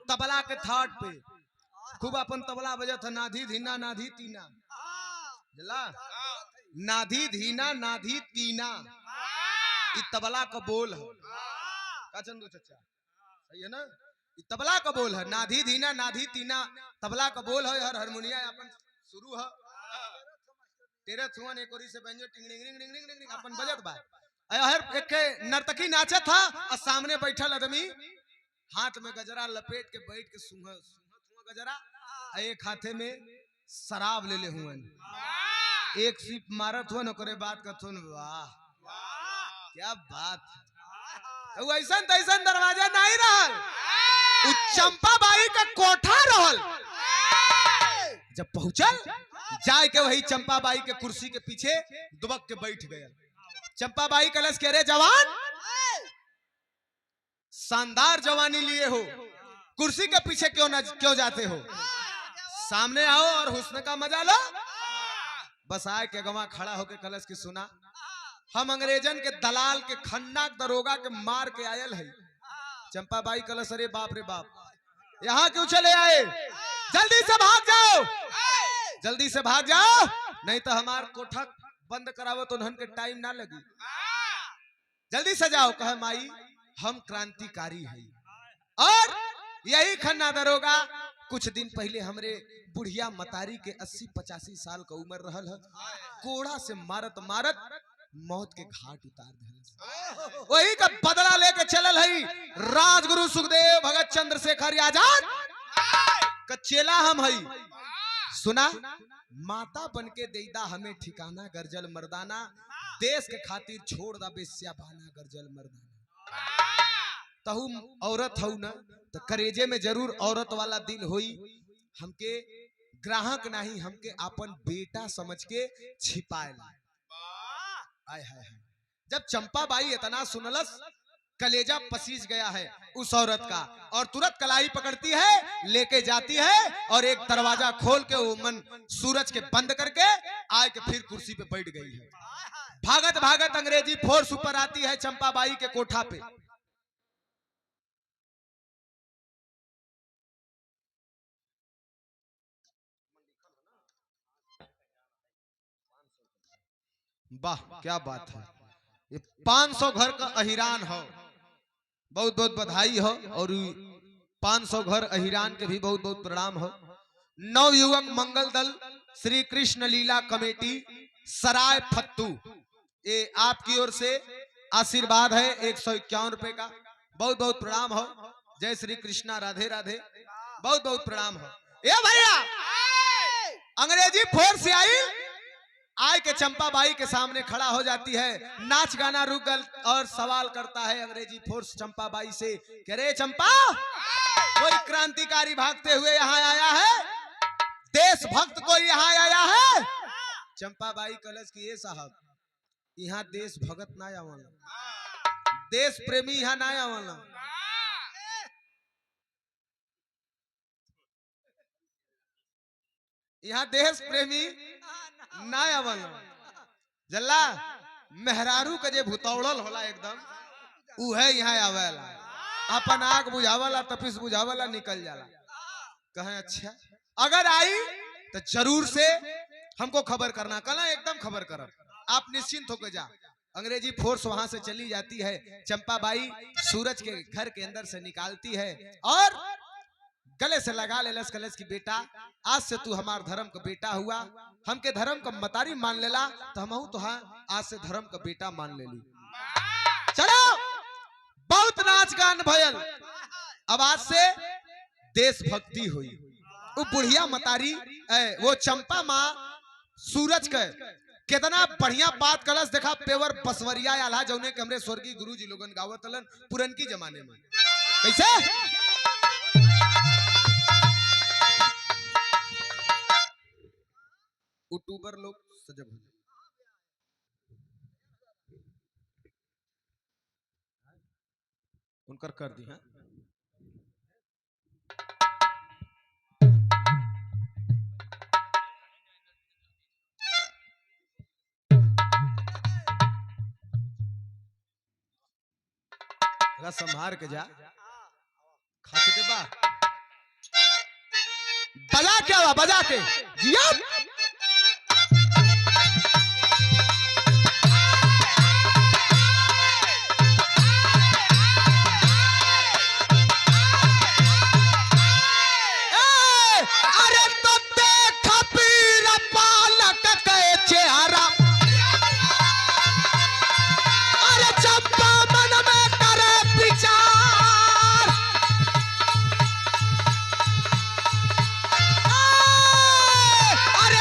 तबला के थाट पे खूब अपन तबला बजत है नाधी धीना नाधी तीना जला नाधी धीना नाधी तीना तबला का बोल है का चंदू चचा सही है ना, तबला का बोल है नाधी धीना नाधी तीना तबला का बोल है। हर हारमोनिया अपन शुरू है तेरे थुवन एक ओरी से बंजो टिंग टिंग टिंग टिंग टिंग अपन बजत बा। हर एक नर्तकी नाचत था और सामने बैठल आदमी हाथ में गजरा लपेट के बैठ के सुहा गजरा एक हाथे में शराब ले ले हुए एक सिप मारत हुआ नौकरे बात कथुन वाह क्या बात है। ऐसा तैसन दरवाजा नहीं रहल, चंपाबाई का कोठा रहल। जब पहुंचल जाए के वही चंपाबाई के कुर्सी के पीछे दुबक के बैठ गया। चंपाबाई कलश कह रहे जवान शानदार जवानी लिए हो, कुर्सी के पीछे क्यों जाते हो, सामने आओ और हुस्न का मजा लो। बस आए के गवा खड़ा होके कलश की सुना, हम अंग्रेजन के दलाल के खन्ना दरोगा के मार के आयल है। चंपाबाई कलश, अरे बाप रे बाप, यहाँ क्यों चले आए? जल्दी से भाग जाओ, जल्दी से भाग जाओ, नहीं तो हमार कोठा बंद करावो तो उन्हन के टाइम ना लगी। जल्दी से जाओ। कहे माई हम क्रांतिकारी है, और यही खन्ना दरोगा कुछ दिन पहले हमरे बुढ़िया मतारी के 80-85 साल का उम्र रहल है, कोड़ा से मारत मारत मौत के घाट उतार दे। वही का बदला लेके चलल है राजगुरु सुखदेव भगत चंद्रशेखर आजाद का चेला हम है। सुना, माता बन के देदा हमें ठिकाना, गरजल मर्दाना, देश के खातिर छोड़ दा बेस्या बहाना, गरजल मर्दाना। तहु औरत हूं ना, तो करेजे में जरूर औरत वाला दिल होई। हमके ग्राहक नहीं, हमके अपन बेटा समझ के छिपाएला। आय हाय, जब चंपाबाई इतना सुनलस, कलेजा पसीज गया है उस औरत का, और तुरंत कलाई पकड़ती है, लेके जाती है, और एक दरवाजा खोल के वो मन सूरज के बंद करके आए के फिर कुर्सी पे बैठ गई है। भागत भागत अंग्रेजी फोर्स ऊपर आती है चंपाबाई के कोठा पे। वाह क्या बात है, ये 500 घर का अहिरान हो, बहुत बहुत बधाई हो, और 500 घर अहिरान के भी बहुत बहुत प्रणाम हो। नवयुवक मंगल दल श्री कृष्ण लीला कमेटी सराय फत्तू, ये आपकी ओर से आशीर्वाद है 151 रुपए का, बहुत बहुत प्रणाम हो। जय श्री कृष्णा, राधे राधे, बहुत बहुत प्रणाम हो। ये भैया अंग्रेजी फोर्स से आई, आय के चंपाबाई के सामने खड़ा हो जाती है, नाच गाना रुक गल, और सवाल करता है अंग्रेजी फोर्स चंपाबाई से, कह रहे चंपा, कोई क्रांतिकारी भागते हुए यहाँ आया है? देशभक्त कोई यहाँ आया है? चंपाबाई कलश की, ये साहब यहाँ देश भगत ना आवाला, देश प्रेमी यहाँ ना आवाला। यहाँ देश प्रेमी ना आवाला, जल्ला मेहरारू का जे भुतौड़ल होला एकदम, उ है यहाँ आवेला, अपन आग बुझावला, तपिस बुझावला, निकल जाला। कहें अच्छा, अगर आई तो जरूर से हमको खबर करना, कल एकदम खबर कर, आप निश्चिंत होकर जा। अंग्रेजी फोर्स वहां से चली जाती है, चंपाबाई सूरज के घर के अंदर से निकालती है, और गले से लगा ले लस, कलश की बेटा, आज से तू हमार धर्म का बेटा हुआ, हमके धर्म का मतारी मान लेला, तो हम तो हाँ आज से धर्म का बेटा मान ले ली। चलो बहुत नाच गान भयल, अब आज से देशभक्ति हुई। वो बुढ़िया मतारी वो चंपा माँ सूरज के कितना बढ़िया बात कलश देखा, पेवर बसवरिया आला जौने के हमरे स्वर्गीय गुरु जी लोगन गावतलन पुरनकी जमाने में। कैसे यूट्यूबर लोग सजग हो, उनकर कर दी है। संभार के जा, खाते दे बा, बजा क्या हुआ, बजा के जिया। अरे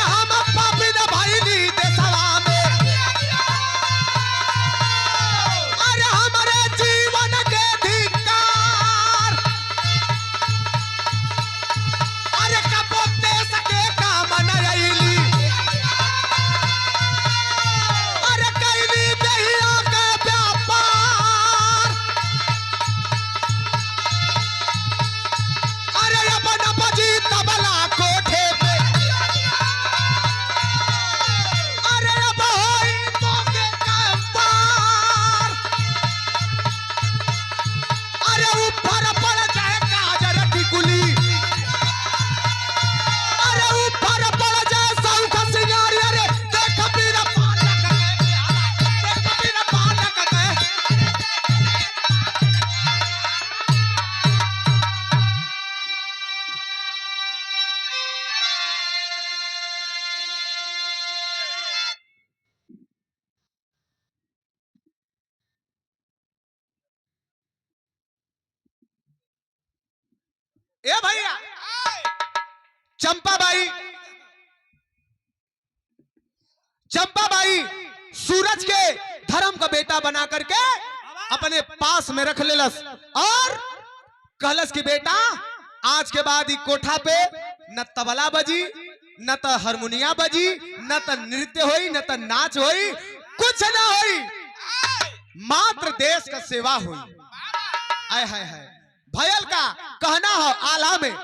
ए भैया चंपाबाई सूरज के धर्म का बेटा बना करके अपने पास में रख लेलस और कहलस कि बेटा आज के बाद ही कोठा पे न तबला बजी न तो हारमोनिया बजी न तो नृत्य होई न तो नाच होई कुछ ना होई मात्र देश का सेवा हुई। आय हाय हाय भयल का कहना हो आला में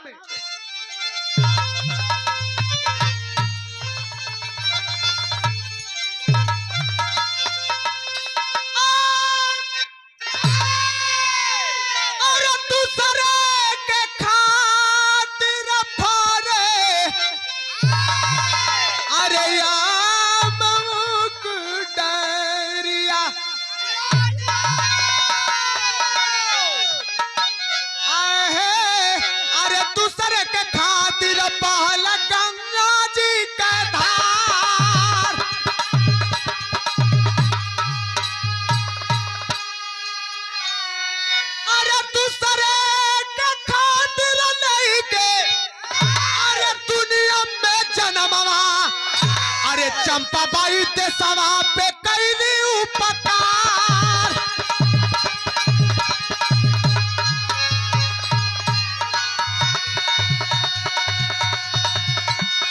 चंपाबाई ते सवा पे कैली उपकार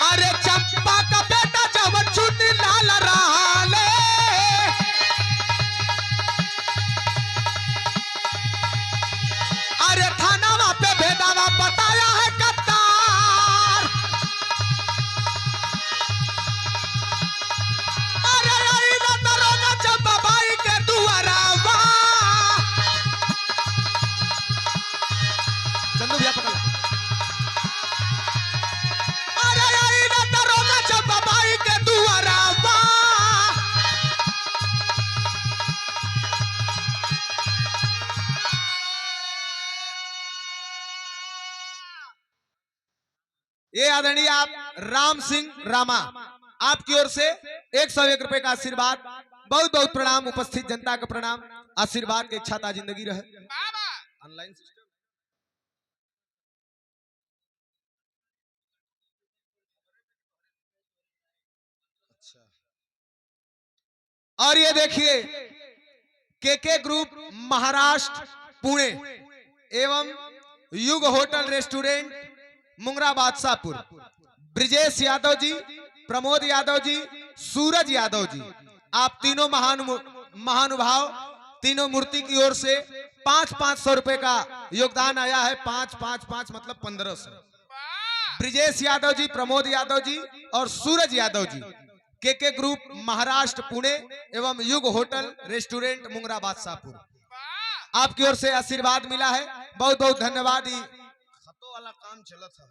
अरे चंपा का बेटा जब चुनी लाल राले अरे थाना पे भेदावा बताया है कत्तार चंपाबाई के दुआरा चंदू भैया पकड़ अरे आई ना दरोगा चंपाबाई के दुआरा ये आदरणीय आप राम सिंह रामा आपकी ओर से 101 रुपए का आशीर्वाद बहुत बहुत प्रणाम उपस्थित जनता का प्रणाम आशीर्वाद के इच्छा ता जिंदगी रहे ऑनलाइन सिस्टम अच्छा और ये देखिए के ग्रुप महाराष्ट्र पुणे एवं युग होटल रेस्टोरेंट मुंगरा बादशाहपुर ब्रिजेश यादव जी प्रमोद यादव जी सूरज यादव जी आप तीनों महानुभाव तीनों मूर्ति की ओर से 500 रुपए का योगदान आया है। 5 मतलब 1500। ब्रिजेश यादव जी प्रमोद यादव जी और सूरज यादव जी के ग्रुप महाराष्ट्र पुणे एवं युग होटल रेस्टोरेंट मुंगरा बादशाहपुर आपकी ओर से आशीर्वाद मिला है। बहुत बहुत धन्यवाद। खतों वाला काम चलत है।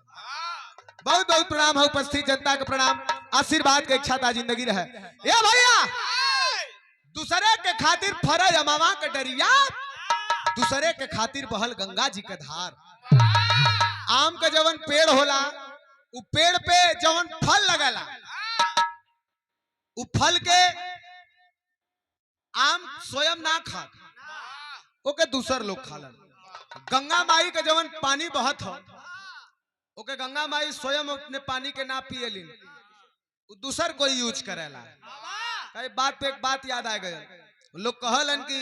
बहुत बहुत प्रणाम है उपस्थित जनता का प्रणाम आशीर्वाद के इच्छा ता जिंदगी रहे। ये भैया दूसरे के खातिर फरज अमावा के डरिया दूसरे के खातिर बहल गंगा जी के धार। आम का जवन पेड़ होला उ पेड़ पे जवन फल लगला उ फल के आम स्वयं ना खा ओके दूसर लोग खालन। गंगा माई के जवन पानी बहत हो ओके गंगा माई स्वयं अपने पानी के ना पियलिन दूसर कोई यूज करेला। कई बात पे एक बात याद आ गया। लोग कहलन कि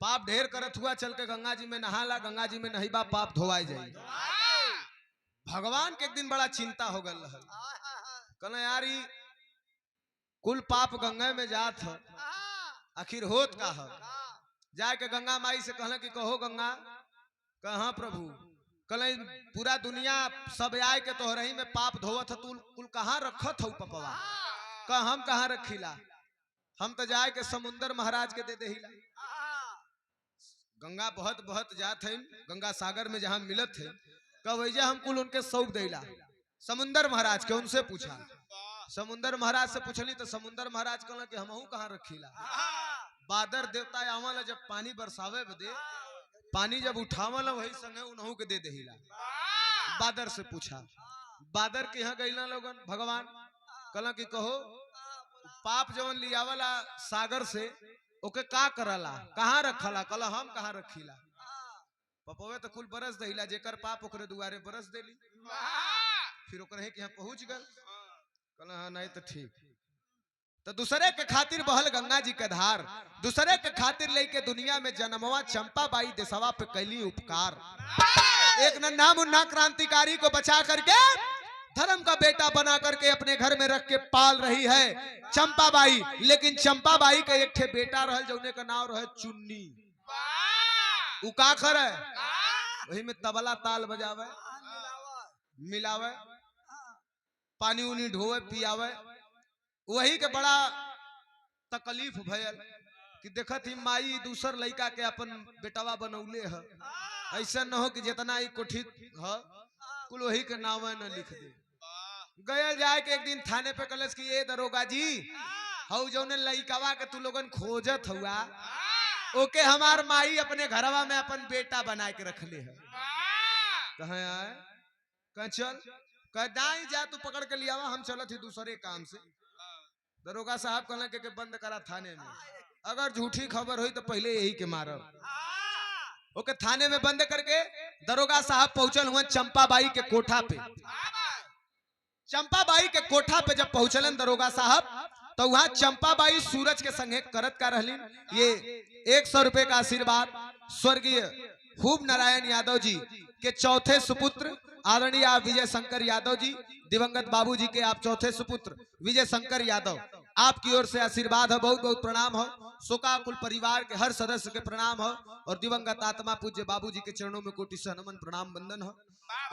पाप ढेर करत हुआ चल के गंगा जी में नहाला गंगा जी में नहीं बा पाप धोवाई जाए। भगवान के एक दिन बड़ा चिंता हो गल कहना यार कुल पाप गंगा में जात हो आखिर होत का हो। जाके गंगा माई से कहला कि कहो गंगा कहा प्रभु कल पूरा दुनिया सब आए के तोहरही में पाप धोवत तू कुल कहाँ रखत हो पपवा कह हम कहाँ रखीला हम तो जाए के समुंदर महाराज के दे देहिला। गंगा बहुत बहुत जात है गंगा सागर में जहां मिलत है कब वैसे हम कुल उनके सौंप देला समुंदर महाराज के। उनसे पूछा समुंदर महाराज से पूछली तो समुंदर महाराज कहला कि हमहू कहाँ रखीला। बादर देवता आवला जब पानी बरसावे बदे पानी जब उठावला वही संगे उनहू के दे देहिला। बादर से पूछा बादर के यहाँ गईला लोगन भगवान कहला कि कहो पाप जवन लियावला सागर से ओके का करला कहाँ रखला कहला हम कहाँ रखीला। पपवे तो कुल बरस दहिला, जेकर पाप ओकरे दुआरे बरस देली। फिर ओकर है कि यहाँ पहुंच गल, कहला हाँ नहीं तो ठीक। तो दूसरे के खातिर बहल गंगा जी के धार, दूसरे के खातिर लेके दुनिया में जन्मवा चंपा बाई देशवा पे कैली उपकार। एक नन्हा मुन्ना क्रांतिकारी को बचा करके धर्म का बेटा बना करके अपने घर में रख के पाल रही है चंपा बाई। लेकिन चंपा बाई का एक ठे बेटा रहल जौने का नाम रहे चुन्नी। उ का करे, वही में तबला ताल बजावे, मिलावे, पानी उनी ढोवे पियावे। वही के बड़ा तकलीफ भयल कि देखत ही माई दूसर लड़का के अपन बेटवा बनौले है। ऐसा न हो कि जितना ही कोठित है कुल वही के नाम न लिख दे। गयल जाए के एक दिन थाने पे कलश की ये दरोगा जी, हऊ जौने लइकावा के तू लोगन खोजत हुआ ओके हमार माई अपने घरवा में अपन बेटा बना के रखले है। कहाँ आए, कह चल, कह दाई जा तू पकड़ के लियावा, हम चलत ही दूसरे काम से। दरोगा साहब कहला के बंद करा थाने में, अगर झूठी खबर हुई तो पहले यही के मारब। ओके थाने में बंद करके दरोगा साहब पहुंचल हुए चंपा बाई के कोठा पे। चंपा बाई के कोठा पे जब पहुंचलन दरोगा साहब, तो वहां चंपा बाई सूरज के संगे करत का रहली। ये 100 रुपए का आशीर्वाद स्वर्गीय खूब नारायण यादव जी के चौथे सुपुत्र आदरणीय विजय शंकर यादव जी, दिवंगत बाबूजी के आप चौथे सुपुत्र विजय शंकर यादव, आपकी ओर से आशीर्वाद है। बहुत बहुत प्रणाम हो। शोका कुल परिवार के हर सदस्य के प्रणाम हो और दिवंगत आत्मा पूज्य बाबूजी के चरणों में कोटि से नमन प्रणाम वंदन हो।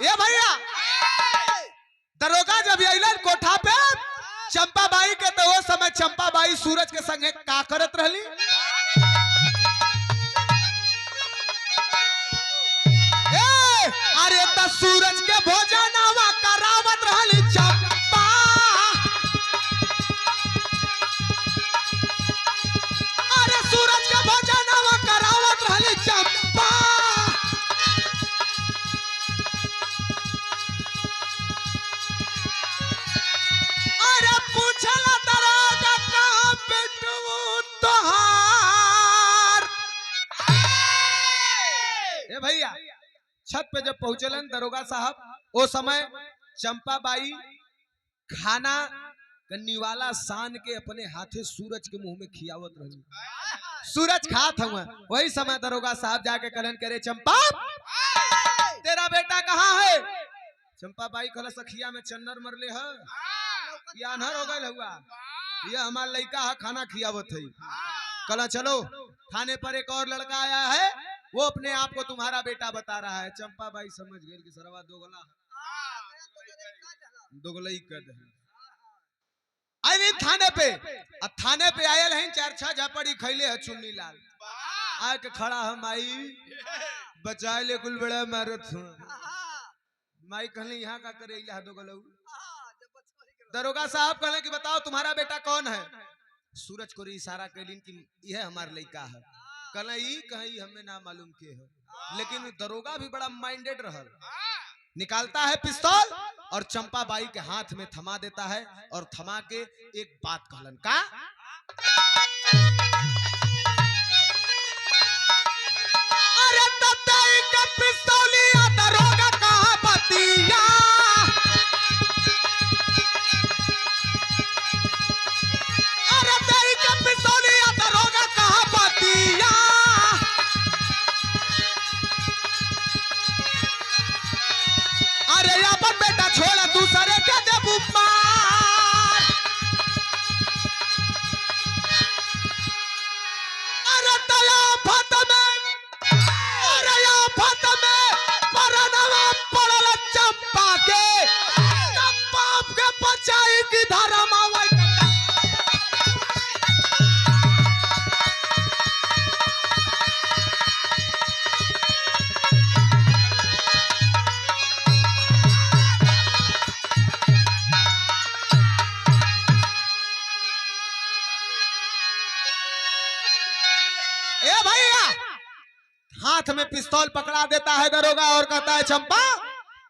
ये भैया दरोगा जब अइलन कोठा पे चंपा बाई के, तो वो समय चंपा बाई सूरज के संगे का करत रहली। अरे त सूरज के भोजनवा करावत रहली चंपा। अरे सूरज के भोजनवा करावत रहली चंपा। अरे पूछला दरोगा कहाँ बेटू तोहार। ए भैया छत पे जब पहुंचलन दरोगा साहब, वो समय चंपा बाई खाना निवाला सान के अपने हाथे सूरज के मुंह में खियावत रही। सूरज खात हुआ, वही समय दरोगा साहब जाके कहलन करे चंपा तेरा बेटा कहाँ है। चंपा बाई कहला सखिया में चन्नर मरले है, ये अनहर हो गए हुआ, ये हमारा लड़का है खाना खियावत है। कहला चलो थाने पर एक और लड़का आया है, वो अपने आप को तुम्हारा बेटा बता रहा है। चंपा बाई समझ गई कि सरवा दोगला दोगलई कद है। आई थाने पे, अब थाने पे आयल हैं 4-6 झपड़ी खैले है चुन्नी लाल। आके खड़ा है माई बचाए ले कुल बड़ा मारत हूँ। माई कहले यहाँ का करे इला दोगलऊ। दरोगा साहब कहले कि बताओ तुम्हारा बेटा कौन है। सूरज को इशारा कैलिन कि यह हमारा लड़का है। कहले ई कहीं हमें ना मालूम के है, लेकिन दरोगा भी बड़ा माइंडेड रहल। निकालता है पिस्तौल और चंपा बाई के हाथ में थमा देता है और थमा के एक बात कहलन का, अरे तताई का पिस्तौलिया दरोगा कहाँ बतिया। अरे तताई का पिस्तौलिया दरोगा कहाँ बतिया। अरे अपन बेटा छोड़ दूसरे के देबू मार। अरे तया फत में, अरे या फत में परनवा पड़ल चंपा के, चंपा के बचाई की धर्म आवे। हाथ में पिस्तौल पकड़ा देता है दरोगा और कहता है चंपा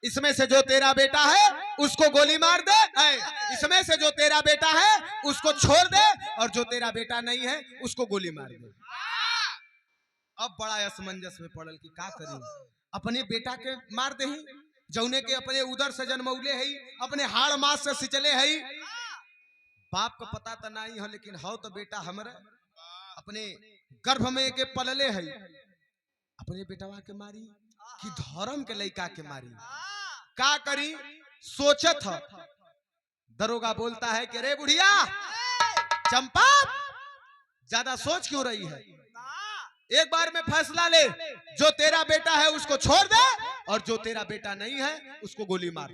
इसमें से जो तेरा बेटा है उसको गोली मार दे, इसमें से जो तेरा बेटा है उसको छोड़ दे और जो तेरा बेटा नहीं है उसको गोली मार दे। अब बड़ा असमंजस में पड़ल कि क्या करी। अपने बेटा के मार दे, जौने के अपने उदर से जन्मौले है, अपने हाड़ मास से सिंचले है। बाप को पता तो नहीं है, लेकिन हो तो बेटा हमारे अपने गर्भ में के पलले है। अपने बेटवा के मारी कि धर्म के लड़का के मारी, का करी सोचत है। दरोगा बोलता है कि रे बुढ़िया चंपा, ज्यादा सोच क्यों रही है, एक बार में फैसला ले, जो तेरा बेटा है उसको छोड़ दे और जो तेरा बेटा नहीं है उसको गोली मार।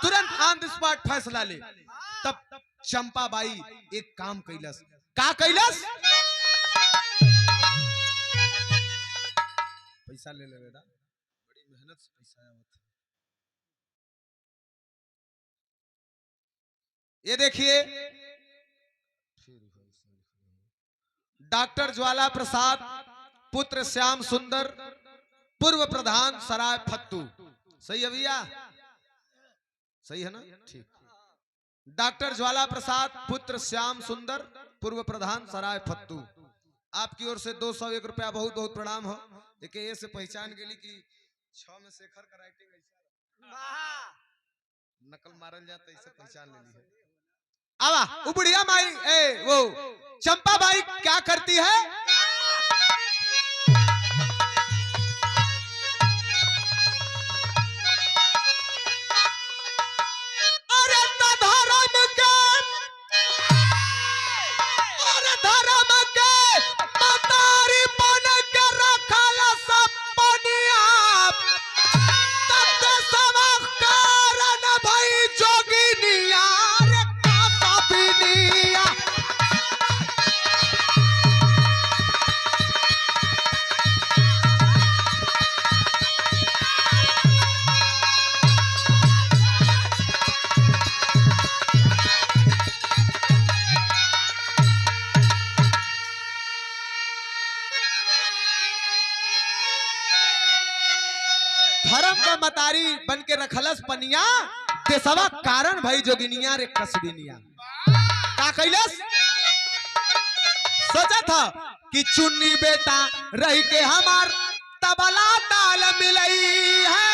तुरंत ऑन द स्पॉट फैसला ले। तब चंपा बाई एक काम कैलस। का कैलस? पैसा ले बेटा, बड़ी मेहनत से पैसा आया था। ये देखिए डॉक्टर ज्वाला प्रसाद पुत्र श्याम सुंदर, पूर्व प्रधान सराय फत्तू। सही है भैया? सही है ना? ठीक। डॉक्टर ज्वाला प्रसाद पुत्र श्याम सुंदर, पूर्व प्रधान सराय फत्तू। आपकी ओर से 201 रुपया बहुत बहुत प्रणाम हो। देखिए ये से पहचान के लिए कि 6 में शेखर का राइटिंग ऐसा नकल मारल जाता, इसे पहचान ले ली है। आवा वो बुढ़िया माई वो चंपा बाई क्या करती है? अरे धर्म के मतारी बन के रखल सपनिया, तब सब कारण भई जोगिनिया रे काबिनिया। धर्म का मतारी बन के रखलस पनिया, देसवा कारण भाई जोगिनिया रे कसबिनिया। का कैलस? सोचा था कि चुन्नी बेटा रही के हमार तबला ताल मिलई है।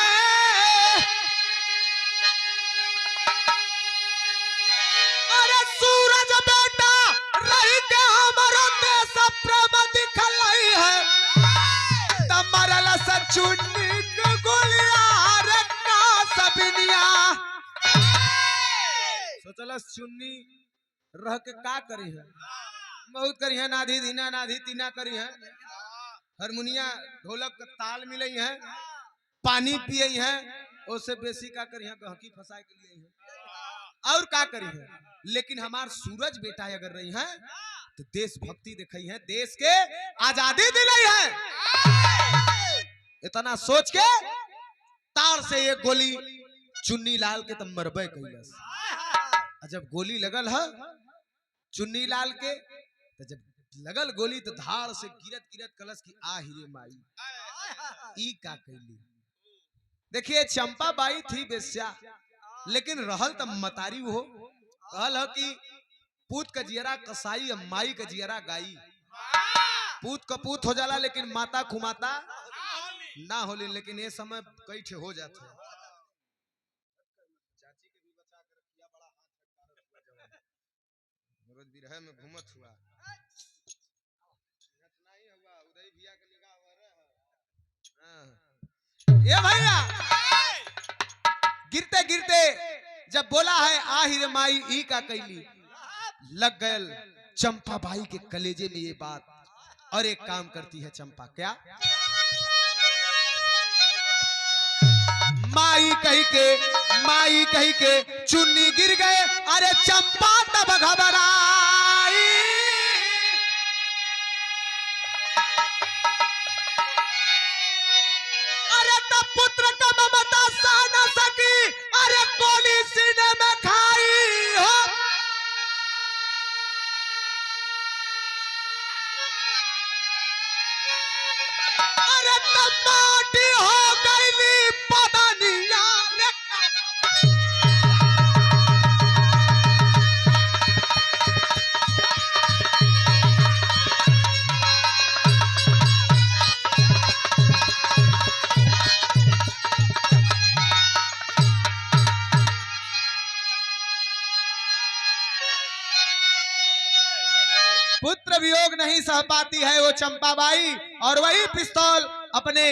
अरे सूरज बेटा रही के हमारा देश प्रेम दिखलई है। तमरल से चुन्नी सोचलस चुन्नी रह के का करी है, बहुत करी है, नाधी धीना नाधी तीना करी है, हारमोनिया ढोलक का ताल मिलई है, पानी पिए है, उससे बेसी का करी है, गहकी फंसा के लिए है और का करी है। लेकिन हमार सूरज बेटा अगर रही है तो देशभक्ति दिखाई है, देश के आजादी दिलाई है। इतना सोच के तार से एक गोली चुन्नी लाल के तब मरबे कैलस। जब गोली लगल है चुन्नी लाल के, तो जब लगल गोली तो धार से गिरत गिरत कलश की आ हिरे माई ई का कैली। देखिए चंपा बाई थी बेस्या, लेकिन रहल तब मतारी हो। कहल है कि पूत का जियरा कसाई, माई का जियरा गाई। पूत कपूत हो जाला लेकिन माता कुमाता ना होली। लेकिन ये समय कई ठे हो जाते हैं। चाची के भी बचा कर किया, बड़ा हाथ रोज बिरह में घूमत हुआ नहीं हुआ, उदय भैया के निगाह ये भैया गिरते गिरते जब बोला है आहिर माई ई का कैली, लग गयल चंपा बाई के कलेजे में ये बात। और एक काम करती है चंपा, क्या? माई कही के चुन्नी गिर गए। अरे चंपा तब घबराई, अरे तब पुत्र का ममता सह न सकी, अरे गोली सीने में खाई हो। अरे तब माटी हो गई पदनिया। नहीं सह पाती है वो चंपाबाई, और वही पिस्तौल अपने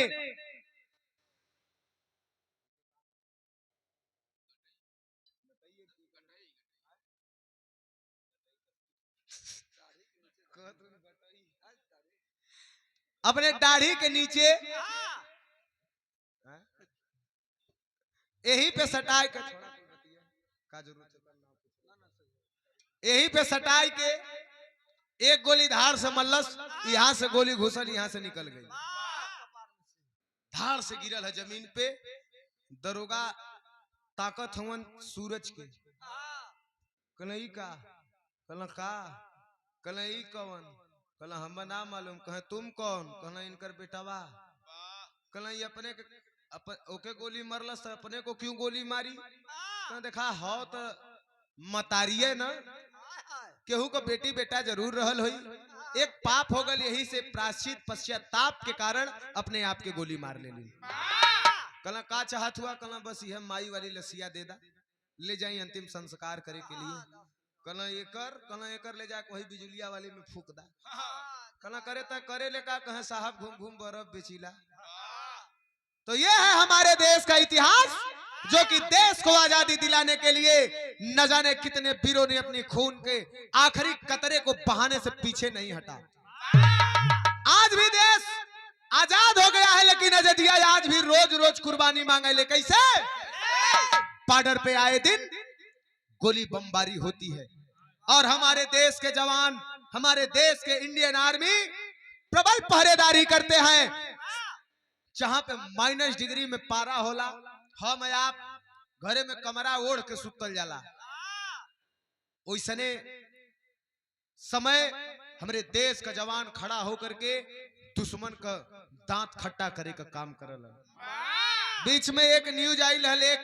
अपने दाढ़ी के नीचे यही पे सटाई के यही पे सटाई के एक गोली धार से मल्लस, यहाँ से गोली घुसल, यहाँ से निकल गई, धार से गिरल है जमीन पे। दरोगा ताकत हवन सूरज के, कलई का कलई कवन, कल हम ना मालूम, कहे तुम कौन, कहना इनकर बेटावा, कल अपने ओके गोली मरलस, अपने को क्यों गोली मारी, कहना देखा हो तो मतारिये न, केहू को बेटी बेटा जरूर रहल होई, एक पाप हो गल, यही से प्रायश्चित पश्चाताप के कारण अपने आप के गोली मार ले ली। कल का चाहत हुआ, कल बस यह माई वाली लसिया दे दा, ले जाई अंतिम संस्कार करे के लिए, कल एकर ले जाके वही बिजुलिया वाली में फूक दा, कल करे ता करे ले का, कहे साहब घूम घूम बर्फ बेचीला। तो ये है हमारे देश का इतिहास, जो कि देश को आजादी दिलाने के लिए न जाने कितने वीरों ने अपनी खून के आखिरी कतरे को बहाने से पीछे नहीं हटा। आज भी देश आजाद हो गया है, लेकिन आजादी आज भी रोज रोज कुर्बानी मांगे ले, कैसे? बॉर्डर पे आए दिन गोली बमबारी होती है, और हमारे देश के जवान, हमारे देश के इंडियन आर्मी प्रबल पहरेदारी करते हैं। जहां पे -डिग्री में पारा होला, हम आप घरे में कमरा ओढ़ के सुतल जाला, ओइसने समय हमारे देश का जवान खड़ा होकर के दुश्मन का दांत खट्टा करे का काम करल। बीच में एक न्यूज आई हल, एक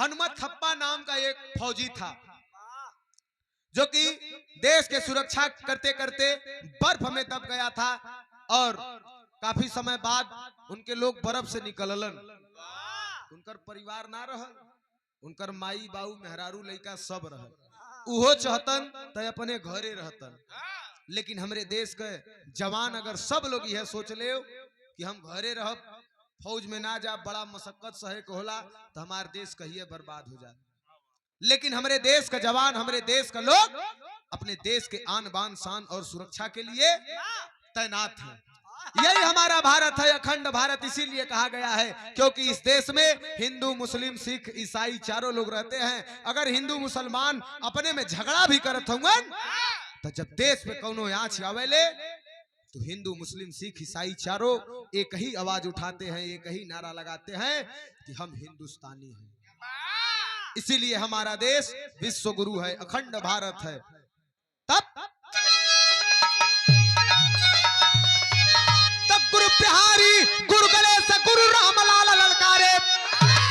हनुमत थप्पा नाम का एक फौजी था, जो कि देश के सुरक्षा करते करते बर्फ में दब गया था, और काफी समय बाद उनके लोग बर्फ से निकललन, उनकर परिवार ना रहल, उनकर माई बाऊ मेहरारू लइका सब रहल, उहो चाहतन तो अपने घरे रहतन। लेकिन हमरे देश के जवान अगर सब लोग यह सोच ले कि हम घरे रह, फौज में ना जा, बड़ा मशक्कत सहे के होला, तो हमारे देश कहिए बर्बाद हो जाए। लेकिन हमारे देश का जवान, हमारे देश का लोग अपने देश के आन बान शान और सुरक्षा के लिए तैनात है। यही हमारा भारत है, अखंड भारत इसीलिए कहा गया है क्योंकि इस देश में हिंदू मुस्लिम सिख ईसाई चारों लोग रहते हैं। अगर हिंदू मुसलमान अपने में झगड़ा भी करत होंगे, तो जब देश में कौनो आँच आवेले तो हिंदू मुस्लिम सिख ईसाई चारों एक ही आवाज उठाते हैं, एक ही नारा लगाते हैं कि हम हिंदुस्तानी हैं। इसीलिए हमारा देश विश्व गुरु है, अखंड भारत है। तब गुरु बिहारी गुरु गणेश गुरु रामलाल ललकारे,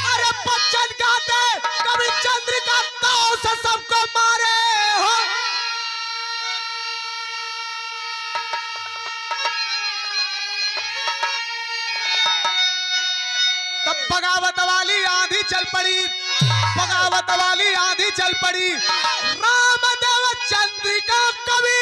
अरे बच्चन गाते कवि चंद्रिका ताव से सबको मारे हो। तब बगावत वाली आंधी चल पड़ी, बगावत वाली आंधी चल पड़ी, रामदेव चंद्रिका कवि